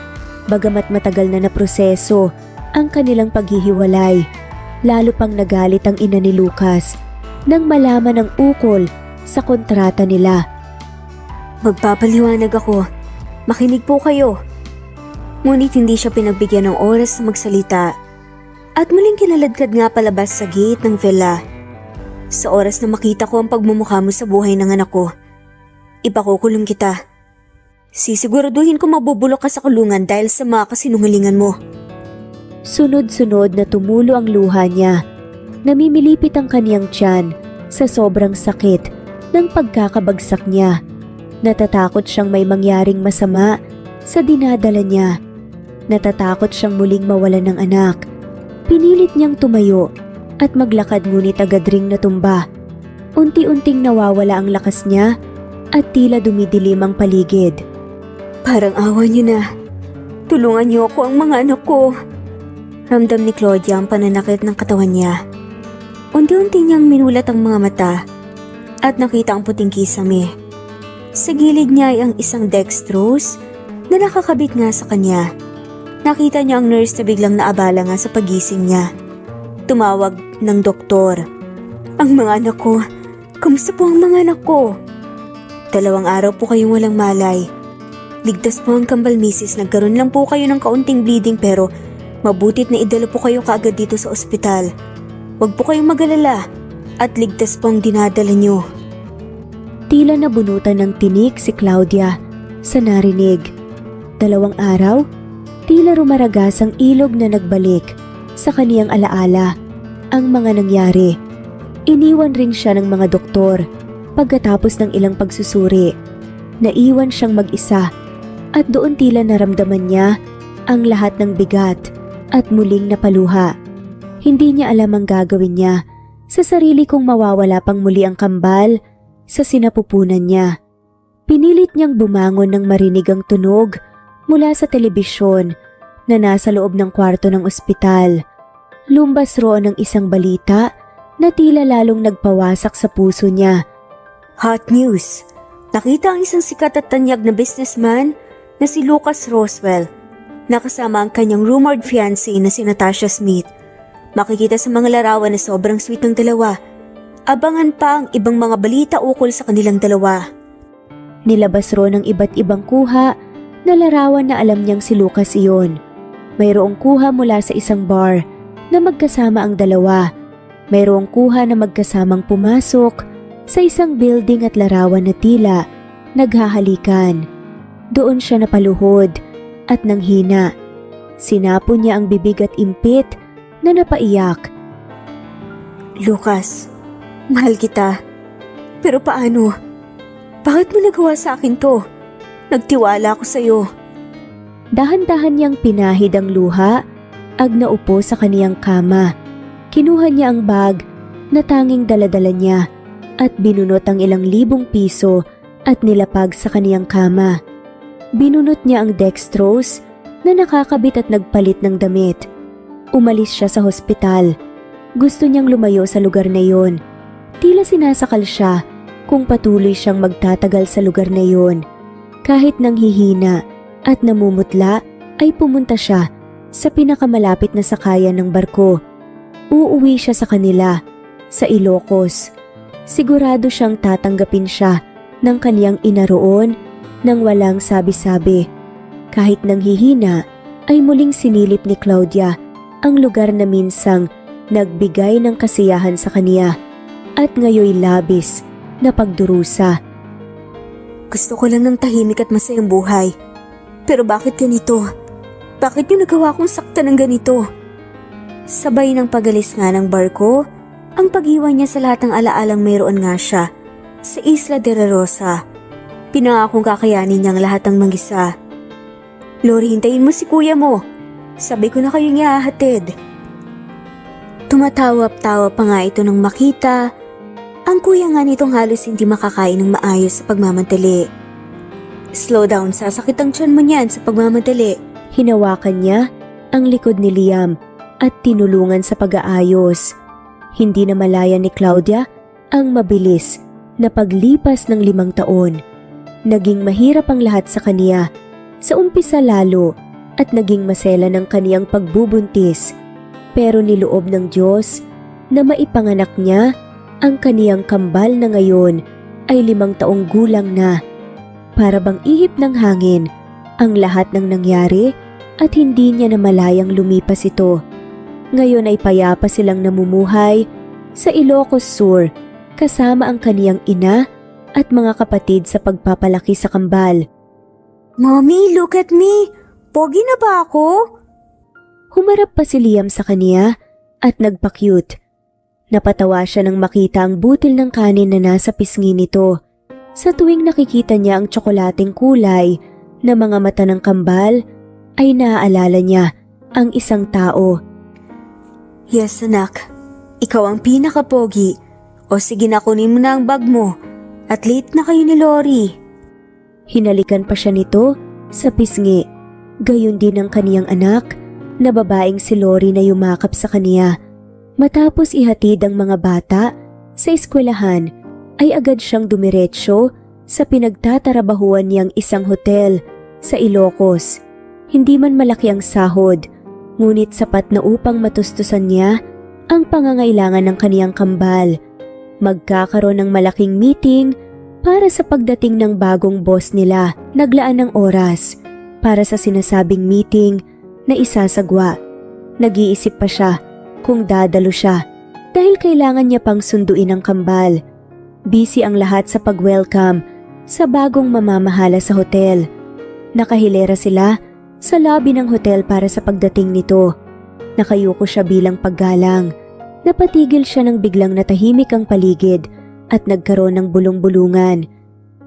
Speaker 1: Bagamat matagal na naproseso ang kanilang paghihiwalay, lalo pang nagalit ang ina ni Lucas nang malaman ang ukol sa kontrata nila.
Speaker 2: Magpapaliwanag ako. Makinig po kayo. Ngunit hindi siya pinagbigyan ng oras na magsalita at muling kinaladkad nga palabas sa gate ng villa. Sa oras na makita ko ang pagmumukha mo sa buhay ng anak ko, ipakukulong kita. Sisiguraduhin ko mabubulok ka sa kulungan dahil sa mga kasinungalingan mo.
Speaker 1: Sunod-sunod na tumulo ang luha niya. Namimilipit ang kaniyang tiyan sa sobrang sakit ng pagkakabagsak niya. Natatakot siyang may mangyaring masama sa dinadala niya. Natatakot siyang muling mawalan ng anak. Pinilit niyang tumayo at maglakad ngunit agad ring natumba. Unti-unting nawawala ang lakas niya at tila dumidilim ang paligid.
Speaker 2: Parang awa niyo na. Tulungan niyo ako ang mga anak ko. Ramdam ni Claudia ang pananakit ng katawan niya. Unti-unti niyang minulat ang mga mata at nakita ang puting kisame. Sa gilid niya ay ang isang dextrose na nakakabit nga sa kanya. Nakita niya ang nurse na biglang naabala nga sa pagising niya. Tumawag ng doktor. Ang mga anak ko. Kamusta po ang mga anak ko? 2 araw po kayong walang malay. Ligtas po ang kambal, misis. Nagkaroon lang po kayo ng kaunting bleeding pero mabutit na idala po kayo kaagad dito sa ospital. Huwag po kayong mag-alala at ligtas po ang dinadala niyo.
Speaker 1: Tila nabunutan ng tinik si Claudia sa narinig. 2 araw, tila rumaragas ang ilog na nagbalik sa kaniyang alaala ang mga nangyari. Iniwan rin siya ng mga doktor pagkatapos ng ilang pagsusuri. Naiwan siyang mag-isa at doon tila naramdaman niya ang lahat ng bigat at muling napaluha. Hindi niya alam ang gagawin niya sa sarili kung mawawala pang muli ang kambal sa sinapupunan niya. Pinilit niyang bumangon nang marinig ang tunog mula sa telebisyon na nasa loob ng kwarto ng ospital. Lumbas roon ang isang balita na tila lalong nagpawasak sa puso niya.
Speaker 2: Hot news! Nakita ang isang sikat at tanyag na businessman na si Lucas Roswell, nakasama ang kanyang rumored fiancé na si Natasha Smith. Makikita sa mga larawan na sobrang sweet ng dalawa. Abangan pa ang ibang mga balita ukol sa kanilang dalawa.
Speaker 1: Nilabas roon ng iba't ibang kuha na larawan na alam niyang si Lucas iyon. Mayroong kuha mula sa isang bar na magkasama ang dalawa. Mayroong kuha na magkasamang pumasok sa isang building at larawan na tila naghahalikan. Doon siya napaluhod at nanghina. Sinapo niya ang bibig at impit na napaiyak.
Speaker 2: Lucas, mahal kita. Pero paano? Bakit mo nagawa sa akin to? Nagtiwala ako sa'yo.
Speaker 1: Dahan-dahan niyang pinahid ang luha ag naupo sa kaniyang kama. Kinuha niya ang bag na tanging daladala niya at binunot ang ilang libong piso at nilapag sa kaniyang kama. Binunot niya ang dextrose na nakakabit at nagpalit ng damit. Umalis siya sa hospital. Gusto niyang lumayo sa lugar na yon. Tila sinasakal siya kung patuloy siyang magtatagal sa lugar na yon. Kahit nanghihina at namumutla ay pumunta siya sa pinakamalapit na sakayan ng barko. Uuwi siya sa kanila, sa Ilocos. Sigurado siyang tatanggapin siya ng kaniyang ina roon nang walang sabi-sabi. Kahit nanghihina ay muling sinilip ni Claudia ang lugar na minsang nagbigay ng kasiyahan sa kaniya at ngayoy labis na pagdurusa.
Speaker 2: Gusto ko lang ng tahimik at masayang buhay. Pero bakit ganito? Bakit niyo nagawa kong saktan ng ganito? Sabay ng pagalis nga ng barko, ang pag-iwan niya sa lahat ng alaalang mayroon nga siya sa Isla de la Rosa. Pinangakong kakayanin niyang lahat ng mag-isa. Lori, hintayin mo si kuya mo. Sabay ko na kayong ihahatid. Tumatawa-tawa pa nga ito nang makita. Ang kuya nga nitong halos hindi makakain ng maayos sa pagmamadali. Slow down, sasakit ang tiyan mo niyan sa pagmamadali.
Speaker 1: Hinawakan niya ang likod ni Liam at tinulungan sa pag-aayos. Hindi na malaya ni Claudia ang mabilis na paglipas ng 5 taon. Naging mahirap ang lahat sa kaniya, sa umpisa lalo, at naging masela ng kaniyang pagbubuntis. Pero niloob ng Diyos na maipanganak niya ang kaniyang kambal na ngayon ay 5 taong gulang na. Para bang ihip ng hangin ang lahat ng nangyari at hindi niya na malayang lumipas ito. Ngayon ay payapa silang namumuhay sa Ilocos Sur kasama ang kaniyang ina at mga kapatid sa pagpapalaki sa kambal.
Speaker 2: Mommy, look at me! Pogi na ba ako?
Speaker 1: Humarap pa si Liam sa kaniya at nagpa-cute. Napatawa siya nang makita ang butil ng kanin na nasa pisngi nito. Sa tuwing nakikita niya ang tsokolating kulay na mga mata ng kambal, ay naaalala niya ang isang tao.
Speaker 2: Yes, anak. Ikaw ang pinaka-pogi. O sige na, kunin mo na ang bag mo. At late na kayo ni Lori.
Speaker 1: Hinalikan pa siya nito sa pisngi. Gayon din ang kaniyang anak na babaeng si Lori na yumakap sa kaniya. Matapos ihatid ang mga bata sa eskwelahan, ay agad siyang dumiretso sa pinagtatarabahuan niyang isang hotel sa Ilocos. Hindi man malaki ang sahod, ngunit sapat na upang matustusan niya ang pangangailangan ng kaniyang kambal. Magkakaroon ng malaking meeting para sa pagdating ng bagong boss nila. Naglaan ng oras para sa sinasabing meeting na isasagwa. Nag-iisip pa siya kung dadalo siya dahil kailangan niya pang sunduin ang kambal. Busy ang lahat sa pag-welcome sa bagong mamamahala sa hotel. Nakahilera sila sa lobby ng hotel para sa pagdating nito. Nakayuko siya bilang paggalang. Napatigil siya nang biglang natahimik ang paligid at nagkaroon ng bulong-bulungan.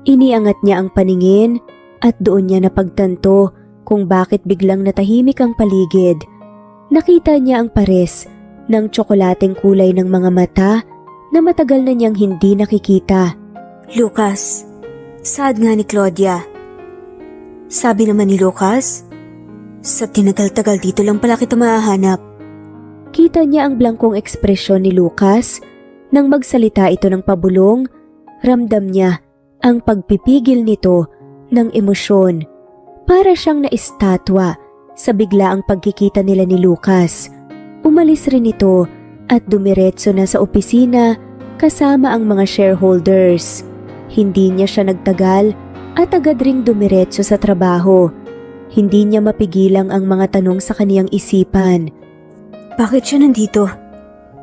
Speaker 1: Iniangat niya ang paningin at doon niya napagtanto kung bakit biglang natahimik ang paligid. Nakita niya ang pares ng tsokolating kulay ng mga mata na matagal na niyang hindi nakikita.
Speaker 2: Lucas, sad nga ni Claudia. Sabi naman ni Lucas, sa tinagal-tagal dito lang pala kita mahahanap.
Speaker 1: Kita niya ang blangkong ekspresyon ni Lucas. Nang magsalita ito ng pabulong, ramdam niya ang pagpipigil nito ng emosyon. Para siyang naistatwa sa biglaang pagkikita nila ni Lucas. Umalis rin ito at dumiretso na sa opisina kasama ang mga shareholders. Hindi niya siya nagtagal at agad ring dumiretso sa trabaho. Hindi niya mapigilang ang mga tanong sa kaniyang isipan.
Speaker 2: Bakit siya nandito?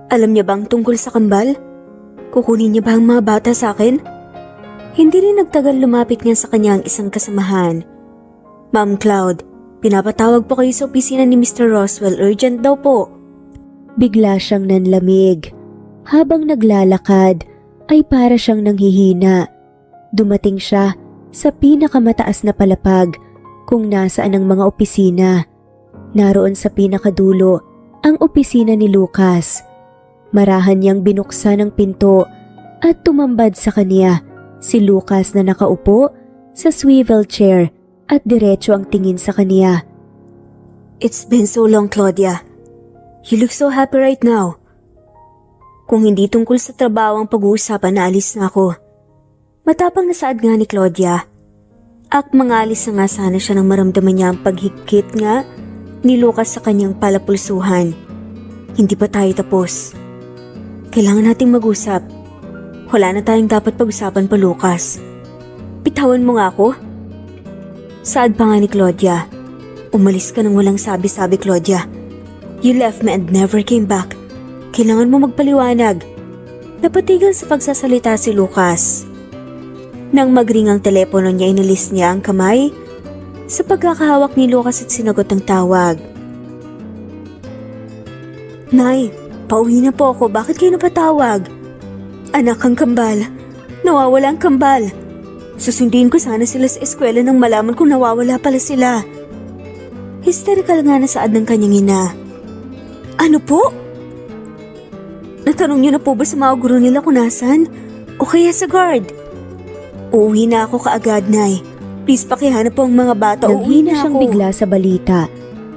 Speaker 2: Alam niya bang tungkol sa kambal? Kukunin niya ba ang mga bata sa akin? Hindi rin nagtagal lumapit niya sa kanya ang isang kasamahan. Ma'am Cloud, pinapatawag po kayo sa opisina ni Mr. Roswell. Urgent daw po.
Speaker 1: Bigla siyang nanlamig. Habang naglalakad ay para siyang nanghihina. Dumating siya sa pinakamataas na palapag kung nasaan ang mga opisina. Naroon sa pinakadulo ang opisina ni Lucas. Marahan niyang binuksan ang pinto at tumambad sa kaniya si Lucas na nakaupo sa swivel chair at diretso ang tingin sa kaniya.
Speaker 2: It's been so long, Claudia. You look so happy right now. Kung hindi tungkol sa trabaho ang pag-uusapan, naalis na ako. Matapang na saad nga ni Claudia. At mangalis na nga sana siya nang maramdaman niya ang paghigpit nga ni Lucas sa kanyang palapulsuhan. Hindi pa tayo tapos. Kailangan nating mag-usap. Wala na tayong dapat pag-usapan pa, Lucas. Bitawan mo nga ako. Saad pa nga ni Claudia. Umalis ka nang walang sabi-sabi, Claudia. You left me and never came back. Kailangan mo magpaliwanag. Napatigil sa pagsasalita si Lucas. Nang magring ang telepono niya, inalis niya ang kamay sa pagkakahawak ni Lucas at sinagot ang tawag. Nay, pauwi na po ako. Bakit kayo napatawag? Anak, ang kambal. Nawawala ang kambal. Susundin ko sana sila sa eskwela nang malaman kung nawawala pala sila. Hysterical nga na saad ng kanyang ina. Ano po? Natanong niyo na po ba sa mga guro nila kung nasan? O kaya sa guard? Uuwi na ako kaagad, Nay. Please pakihanap po ang mga bata. Uuwi
Speaker 1: Nanghina
Speaker 2: na
Speaker 1: siyang
Speaker 2: ako.
Speaker 1: bigla sa balita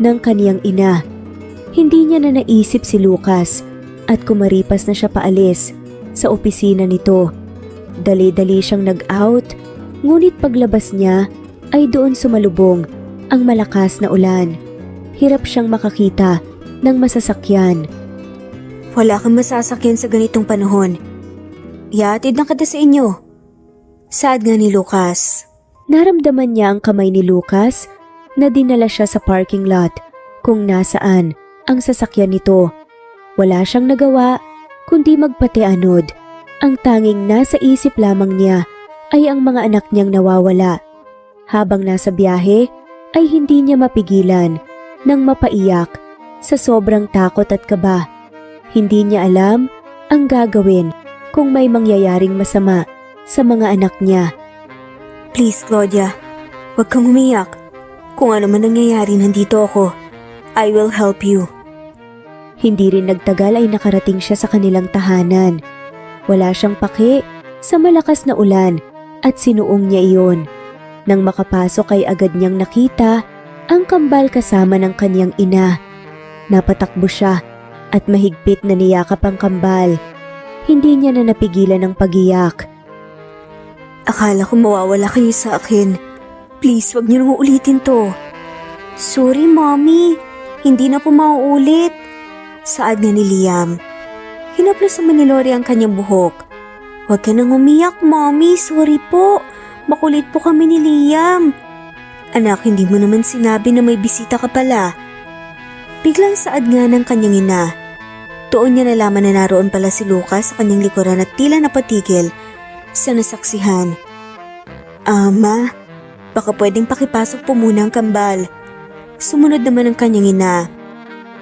Speaker 1: ng kaniyang ina. Hindi niya na naisip si Lucas at kumaripas na siya paalis sa opisina nito. Dali-dali siyang nag-out, ngunit paglabas niya ay doon sumalubong ang malakas na ulan. Hirap siyang makakita ng masasakyan.
Speaker 2: Wala kang masasakyan sa ganitong panahon. Ihatid na kita sa inyo. Saad nga ni Lucas.
Speaker 1: Naramdaman niya ang kamay ni Lucas na dinala siya sa parking lot kung nasaan ang sasakyan nito. Wala siyang nagawa kundi magpateanod. Ang tanging nasa isip lamang niya ay ang mga anak niyang nawawala. Habang nasa biyahe ay hindi niya mapigilan nang mapaiyak sa sobrang takot at kaba. Hindi niya alam ang gagawin kung may mangyayaring masama sa mga anak niya.
Speaker 2: Please, Claudia. Huwag kang umiyak. Kung ano man nangyayari, nandito ako. I will help you.
Speaker 1: Hindi rin nagtagal ay nakarating siya sa kanilang tahanan. Wala siyang pake sa malakas na ulan at sinuong niya iyon. Nang makapasok ay agad niyang nakita ang kambal kasama ng kanyang ina. Napatakbo siya at mahigpit na niyakap ang kambal. Hindi niya na napigilan ang pagiyak.
Speaker 2: Akala ko mawawala kayo sa akin. Please, wag niyo nang uulitin to. Sorry, Mommy. Hindi na po mauulit. Saad nga ni Liam. Hinaplos naman ni Lori ang kanyang buhok. Huwag ka nang umiyak, Mommy. Sorry po. Makulit po kami ni Liam. Anak, hindi mo naman sinabi na may bisita ka pala. Biglang saad nga ng kanyang ina. Doon niya nalaman na naroon pala si Lucas sa kanyang likuran at tila napatigil sa nasaksihan. Ma, baka pwedeng pakipasok po muna ang kambal. Sumunod naman ang kanyang ina.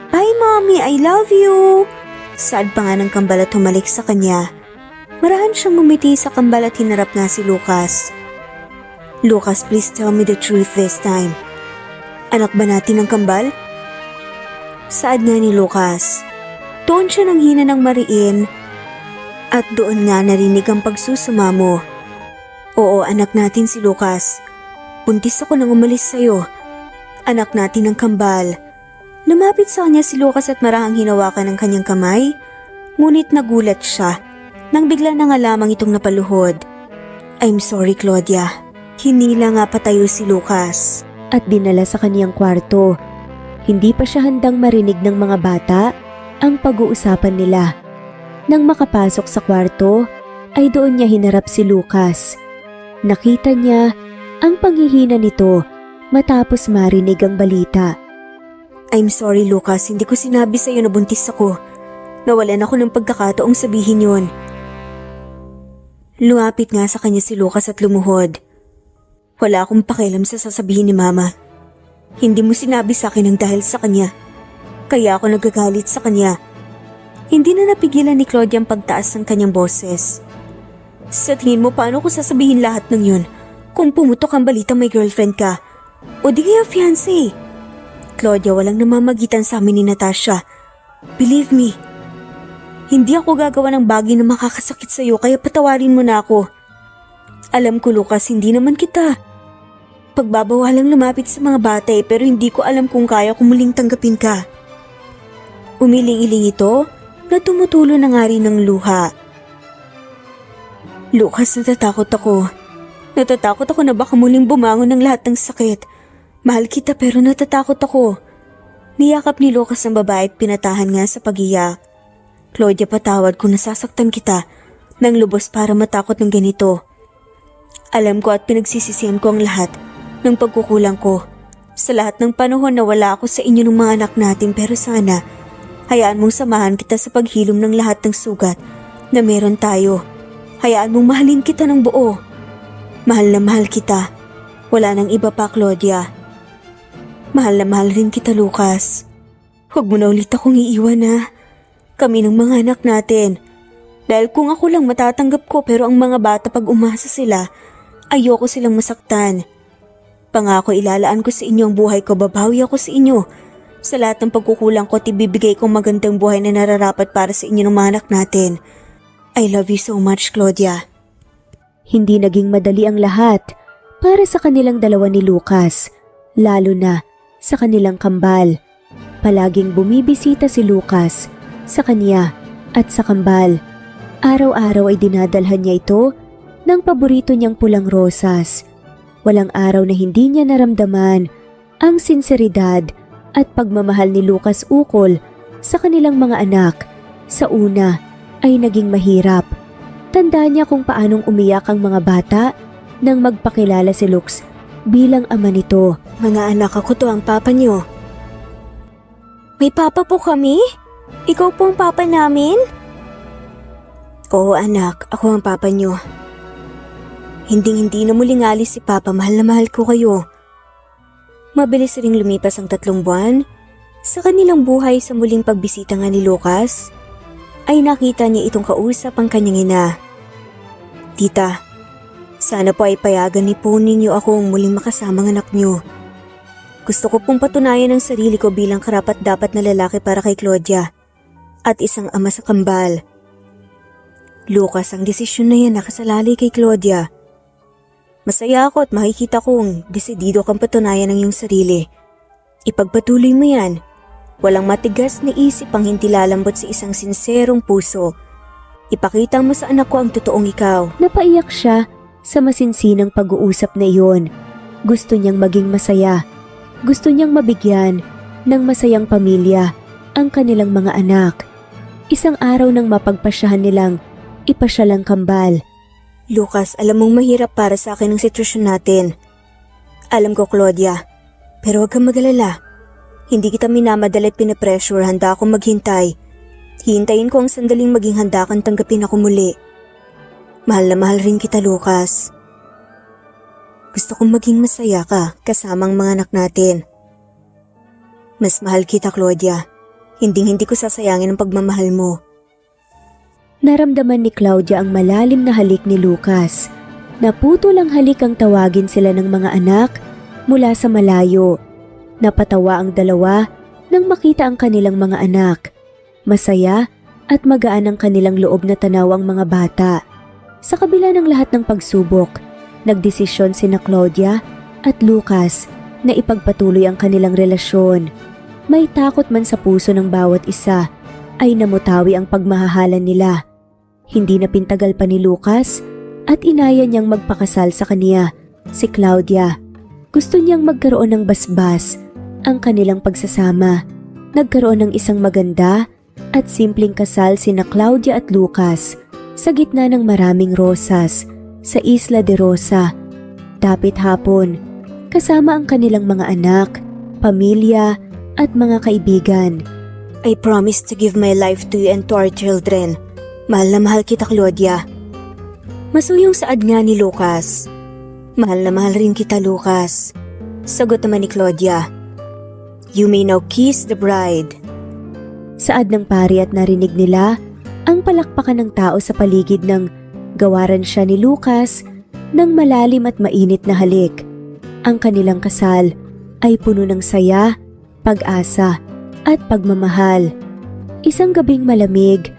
Speaker 2: Bye, Mommy, I love you. Saad pa nga ng kambal at humalik sa kanya. Marahan siyang ngumiti sa kambal at hinarap nga si Lucas. Lucas, please tell me the truth this time. Anak ba natin ang kambal? Saad nga ni Lucas. Doon siya nang hina ng mariin at doon nga narinig ang pagsusumamo. Oo, anak natin si Lucas. Buntis ako nang umalis sa'yo. Anak natin ang kambal. Lumapit sa kanya si Lucas at marahang hinawakan ng kanyang kamay. Ngunit nagulat siya nang bigla na nga lamang itong napaluhod. I'm sorry, Claudia. Hinila nga patayo si Lucas.
Speaker 1: At dinala sa kaniyang kwarto. Hindi pa siya handang marinig ng mga bata ang pag-uusapan nila. Nang makapasok sa kwarto, ay doon niya hinarap si Lucas. Nakita niya ang panghihina nito matapos marinig ang balita.
Speaker 2: I'm sorry, Lucas. Hindi ko sinabi sa iyo na buntis ako. Nawalan ako ng pagkakataong sabihin yon. Lumapit nga sa kanya si Lucas at lumuhod. Wala akong pakialam sa sasabihin ni Mama. Hindi mo sinabi sa akin ang dahil sa kanya. Kaya ako nagagalit sa kanya. Hindi na napigilan ni Claudia ang pagtaas ng kanyang boses. Sa tingin mo, paano ko sasabihin lahat ng yun kung pumutok ang balita may girlfriend ka? O di kaya fiancé? Claudia, walang namamagitan sa amin ni Natasha. Believe me, hindi ako gagawa ng bagay na makakasakit sa iyo kaya patawarin mo na ako. Alam ko, Lucas, hindi naman kita pagbabawalang lumapit sa mga bata pero hindi ko alam kung kaya ko muling tanggapin ka. Umiling-iling ito na tumutulo na nga rin ng luha. Lucas, natatakot ako. Natatakot ako na baka muling bumangon ng lahat ng sakit. Mahal kita pero natatakot ako. Niyakap ni Lucas ang babae at pinatahan nga sa pag-iyak. Claudia, patawad kung nasasaktan kita nang lubos para matakot ng ganito. Alam ko at pinagsisisihan ko ang lahat ng pagkukulang ko. Sa lahat ng panahon na wala ako sa inyo ng mga anak natin pero sana hayaan mong samahan kita sa paghilom ng lahat ng sugat na meron tayo. Hayaan mong mahalin kita ng buo. Mahal na mahal kita. Wala nang iba pa, Claudia. Mahal na mahal rin kita, Lucas. Huwag mo na ulit akong iiwan, ha. Kami ng mga anak natin. Dahil kung ako lang matatanggap ko pero ang mga bata pag umasa sila, ayoko silang masaktan. Pangako ilalaan ko sa inyo ang buhay ko, babawi ako sa inyo. Sa lahat ng pagkukulang ko, ibibigay kong magandang buhay na nararapat para sa inyo ng mga anak natin. I love you so much, Claudia.
Speaker 1: Hindi naging madali ang lahat para sa kanilang dalawa ni Lucas, lalo na sa kanilang kambal. Palaging bumibisita si Lucas sa kanya at sa kambal. Araw-araw ay dinadalhan niya ito ng paborito niyang pulang rosas. Walang araw na hindi niya naramdaman ang sinseridad at pagmamahal ni Lucas ukol sa kanilang mga anak. Sa una ay naging mahirap. Tandaan niya kung paanong umiyak ang mga bata nang magpakilala si Lux bilang ama nito.
Speaker 2: Mga anak, ako to ang papa niyo. May papa po kami? Ikaw po ang papa namin? Oo anak, ako ang papa niyo. Hinding-hindi na muling alis si Papa, mahal na mahal ko kayo. Mabilis ring lumipas ang 3 buwan. Sa kanilang buhay sa muling pagbisita nga ni Lucas, ay nakita niya itong kausap ang kanyang ina. Tita, sana po ay payagan ni po ninyo akong muling makasamang anak niyo. Gusto ko pong patunayan ang sarili ko bilang karapat-dapat na lalaki para kay Claudia at isang ama sa kambal. Lucas, ang desisyon na yan nakasalalay kay Claudia. Masaya ako at makikita kong desidido kang patunayan ang iyong sarili. Ipagpatuloy mo yan. Walang matigas na isip ang hindi lalambot sa isang sinserong puso. Ipakita mo sa anak ko ang totoong ikaw.
Speaker 1: Napaiyak siya sa masinsinang pag-uusap na iyon. Gusto niyang maging masaya. Gusto niyang mabigyan ng masayang pamilya ang kanilang mga anak. Isang araw nang mapagpasyahan nilang ipasyalang kambal.
Speaker 2: Lucas, alam mong mahirap para sa akin ang sitwasyon natin. Alam ko, Claudia. Pero huwag kang mag-alala. Hindi kita minamadala at pinapressure, handa akong maghintay. Hihintayin ko ang sandaling maging handa kang tanggapin ako muli. Mahal na mahal rin kita, Lucas. Gusto kong maging masaya ka kasama ang mga anak natin. Mas mahal kita, Claudia. Hinding-hindi ko sasayangin ang pagmamahal mo.
Speaker 1: Naramdaman ni Claudia ang malalim na halik ni Lucas. Naputol ang halik ang tawagin sila ng mga anak mula sa malayo. Napatawa ang dalawa nang makita ang kanilang mga anak. Masaya at magaan ang kanilang loob na tanaw ang mga bata. Sa kabila ng lahat ng pagsubok, nagdesisyon sina Claudia at Lucas na ipagpatuloy ang kanilang relasyon. May takot man sa puso ng bawat isa, ay namutawi ang pagmahahalan nila. Hindi na pintagal pa ni Lucas at inaya niyang magpakasal sa kanya, si Claudia. Gusto niyang magkaroon ng basbas ang kanilang pagsasama. Nagkaroon ng isang maganda at simpleng kasal sina Claudia at Lucas sa gitna ng maraming rosas sa Isla de Rosa. Dapit hapon, kasama ang kanilang mga anak, pamilya at mga kaibigan.
Speaker 2: I promise to give my life to you and to our children. Mahal na mahal kita, Claudia. Masuyong saad nga ni Lucas. Mahal na mahal rin kita, Lucas. Sagot naman ni Claudia. You may now kiss the bride.
Speaker 1: Saad ng pari at narinig nila ang palakpakan ng tao sa paligid ng gawaran siya ni Lucas ng malalim at mainit na halik. Ang kanilang kasal ay puno ng saya, pag-asa at pagmamahal. Isang gabing malamig,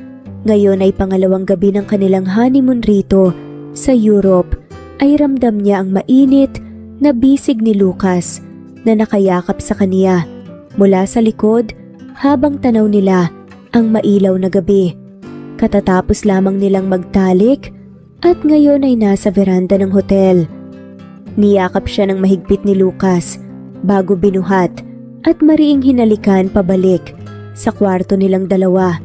Speaker 1: ngayon ay pangalawang gabi ng kanilang honeymoon rito sa Europe, ay ramdam niya ang mainit na bisig ni Lucas na nakayakap sa kaniya mula sa likod habang tanaw nila ang mailaw na gabi. Katatapos lamang nilang magtalik at ngayon ay nasa veranda ng hotel. Niyakap siya ng mahigpit ni Lucas bago binuhat at mariing hinalikan pabalik sa kwarto nilang dalawa.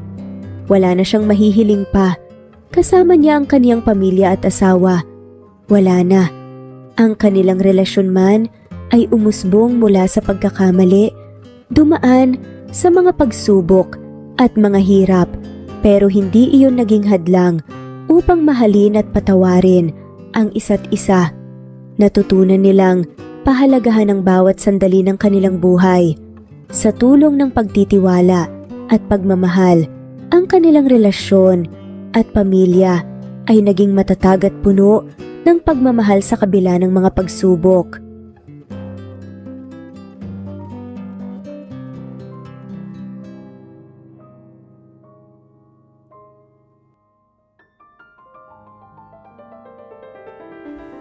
Speaker 1: Wala na siyang mahihiling pa. Kasama niya ang kaniyang pamilya at asawa. Wala na. Ang kanilang relasyon man ay umusbong mula sa pagkakamali, dumaan sa mga pagsubok at mga hirap, pero hindi iyon naging hadlang upang mahalin at patawarin ang isa't isa. Natutunan nilang pahalagahan ang bawat sandali ng kanilang buhay. Sa tulong ng pagtitiwala at pagmamahal, ang kanilang relasyon at pamilya ay naging matatag at puno ng pagmamahal sa kabila ng mga pagsubok.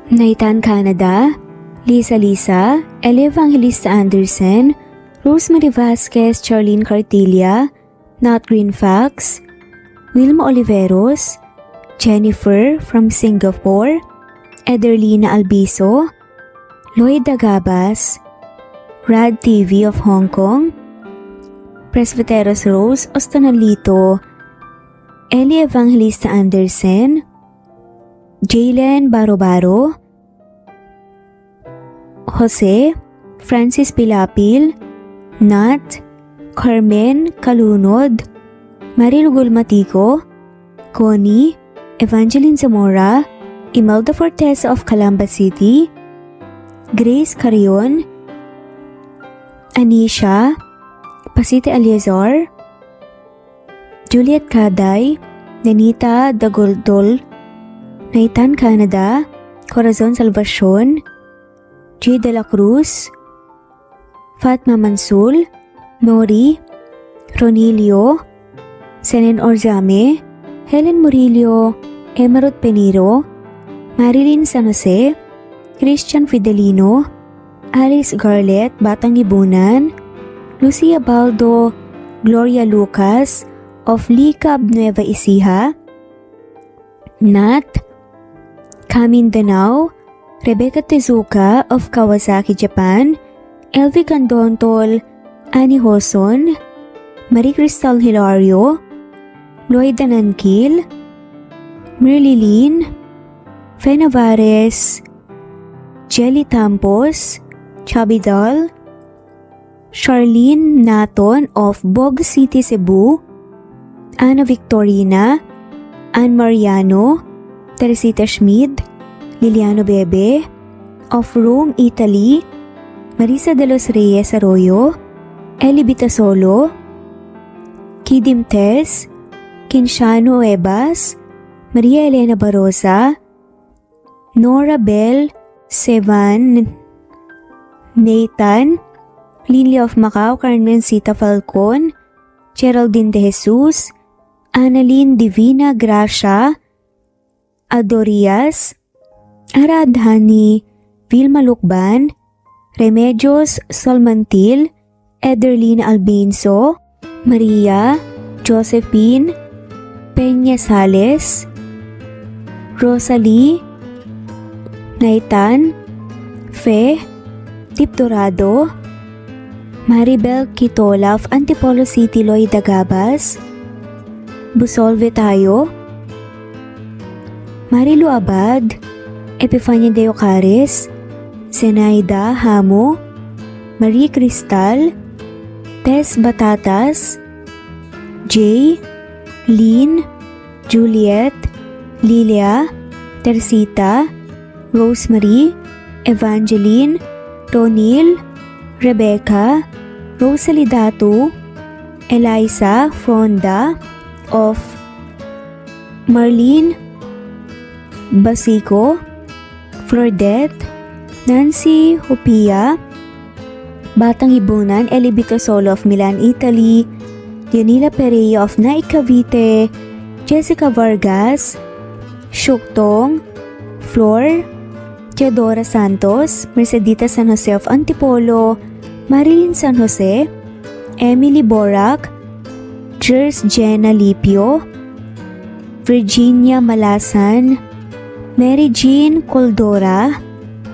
Speaker 1: Nathan Canada, Lisa Lisa, Ellie Evangelista Anderson, Rosemary Vasquez, Charlene Cartilla, Nat Greenfax, Wilma Oliveros, Jennifer from Singapore, Ederlina Albiso, Lloyd Dagabas, Rad TV of Hong Kong, Presbyteros Rose Ostanalito, Ellie Evangelista Anderson, Jalen Barobaro, Jose, Francis Pilapil, Nat, Carmen Kalunod, Maril Gulmatico, Connie, Evangeline Zamora, Imelda Fortesa of Calamba City, Grace Carion, Anisha, Pasite Aliazar, Juliet Kaday, Nanita Dagoldol, Nathan Canada, Corazon Salvacion, G. De La Cruz, Fatma Mansul, Nori, Ronilio, Senen Orzame, Helen Murillo, Emerald Peniro, Marilyn San Jose, Christian Fidelino, Alice Garlet, Batang Ibunan, Lucia Baldo, Gloria Lucas of Licab Nueva Ecija, Nat, Kamin Danao, Rebecca Tezuka of Kawasaki, Japan, Elvie Candontol, Annie Hoson, Marie Cristal Hilario, Lloyd Danankil, Merlilyn, Fe Navares, Jelly Tampos, Chubby Doll, Charlene Naton of Bog City, Cebu, Ana Victorina, Ann Mariano, Teresita Schmid, Liliano Bebe, of Rome, Italy, Marisa de los Reyes Arroyo, Eli Bitasolo, Kidim Tess, Kinshano Ebas, Maria Elena Barosa, Nora Bell, Sevan, Nathan, Lily of Macau, Carmen Sita Falcon, Geraldine De Jesus, Annalyn Divina Gracia, Adorias, Aradhani, Vilma Lukban, Remedios Solmantil, Ederlina Albinso, Maria, Josephine, Peña Sales, Rosalie, Naitan, Fe, Tip Dorado, Maribel Quitola of Antipolo City, Lloyd Dagabas, Busolve Tayo, Marilu Abad, Epifania de Ocares, Zenaida Hamo, Marie Cristal, Tess Batatas, Jay, Lynn, Juliet, Lilia, Teresita, Rosemary, Evangeline, Ronil, Rebecca, Rosalie Datu, Eliza Fronda of Marlene Basico, Flordette, Nancy Hopia, Batang Ibunan, Eli Bitasolo of Milan, Italy, Yanila Pereira of Naik Cavite, Jessica Vargas, Shuktong, Flor, Teodora Santos, Mercedita San Jose of Antipolo, Marilyn San Jose, Emily Borak, Jers Jenna Lipio, Virginia Malasan, Mary Jean Coldora,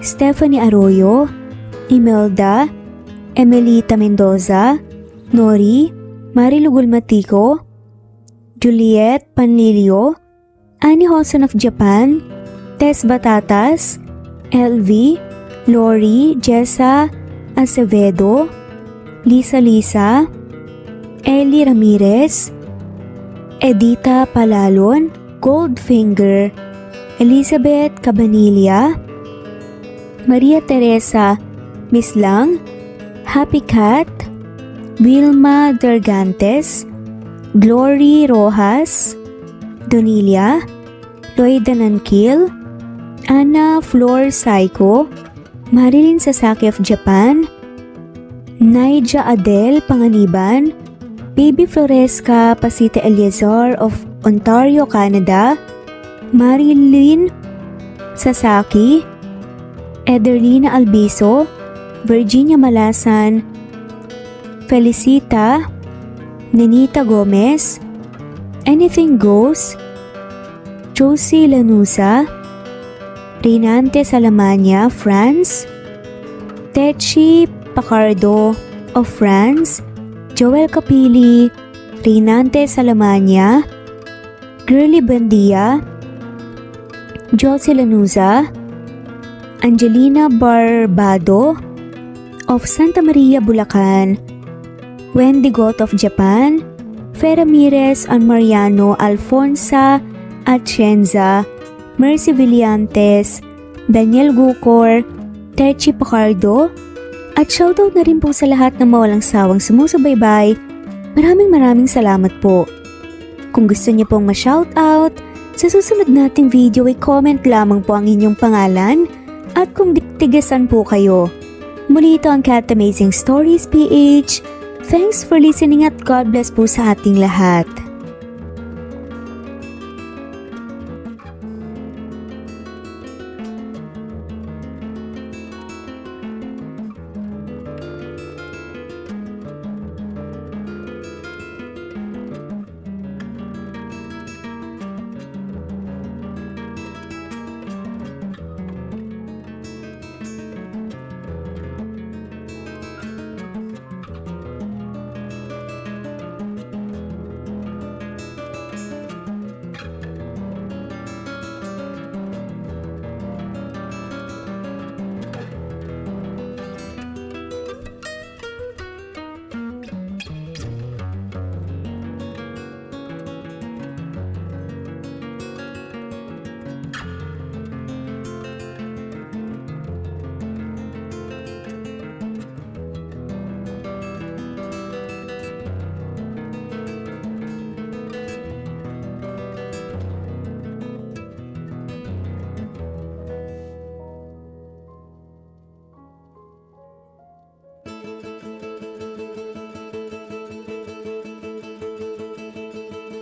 Speaker 1: Stephanie Arroyo, Imelda, Emelita Mendoza, Nori, Marilu Gulmatico, Juliet Panlilio, Annie Hoson of Japan, Tess Batatas, LV, Lori, Jessa Acevedo, Lisa Lisa, Ellie Ramirez, Edita Palalon, Goldfinger, Elizabeth Cabanilla, Maria Teresa Mislang, Happy Cat, Wilma Dergantes, Glory Rojas, Donilia, Lloyd Danankil, Anna Flor Saiko, Marilyn Sasaki of Japan, Naija Adele Panganiban, Baby Floresca Pasita Eleazar of Ontario, Canada, Marilyn Sasaki, Ederlina Albiso, Virginia Malasan, Felicita, Nenita Gomez, Anything Goes, Josie Lanusa, Reynante Salamania, France, Techi Pacardo of France, Joel Capili, Reynante Salamania, Girly Bandia, Josie Lanusa, Angelina Barbado of Santa Maria, Bulacan, Wendy Got of Japan, Fe Ramirez and Mariano Alfonsa Atienza, Mercy Villantes, Daniel Gucor, Techi Pacardo, at shoutout na rin po sa lahat ng mawalang sawang sumusubaybay. Maraming salamat po. Kung gusto niyo pong ma-shoutout, sa susunod nating video ay comment lamang po ang inyong pangalan at kung tigasan po kayo. Muli ito ang Cat Amazing Stories PH. Thanks for listening at God bless po sa ating lahat.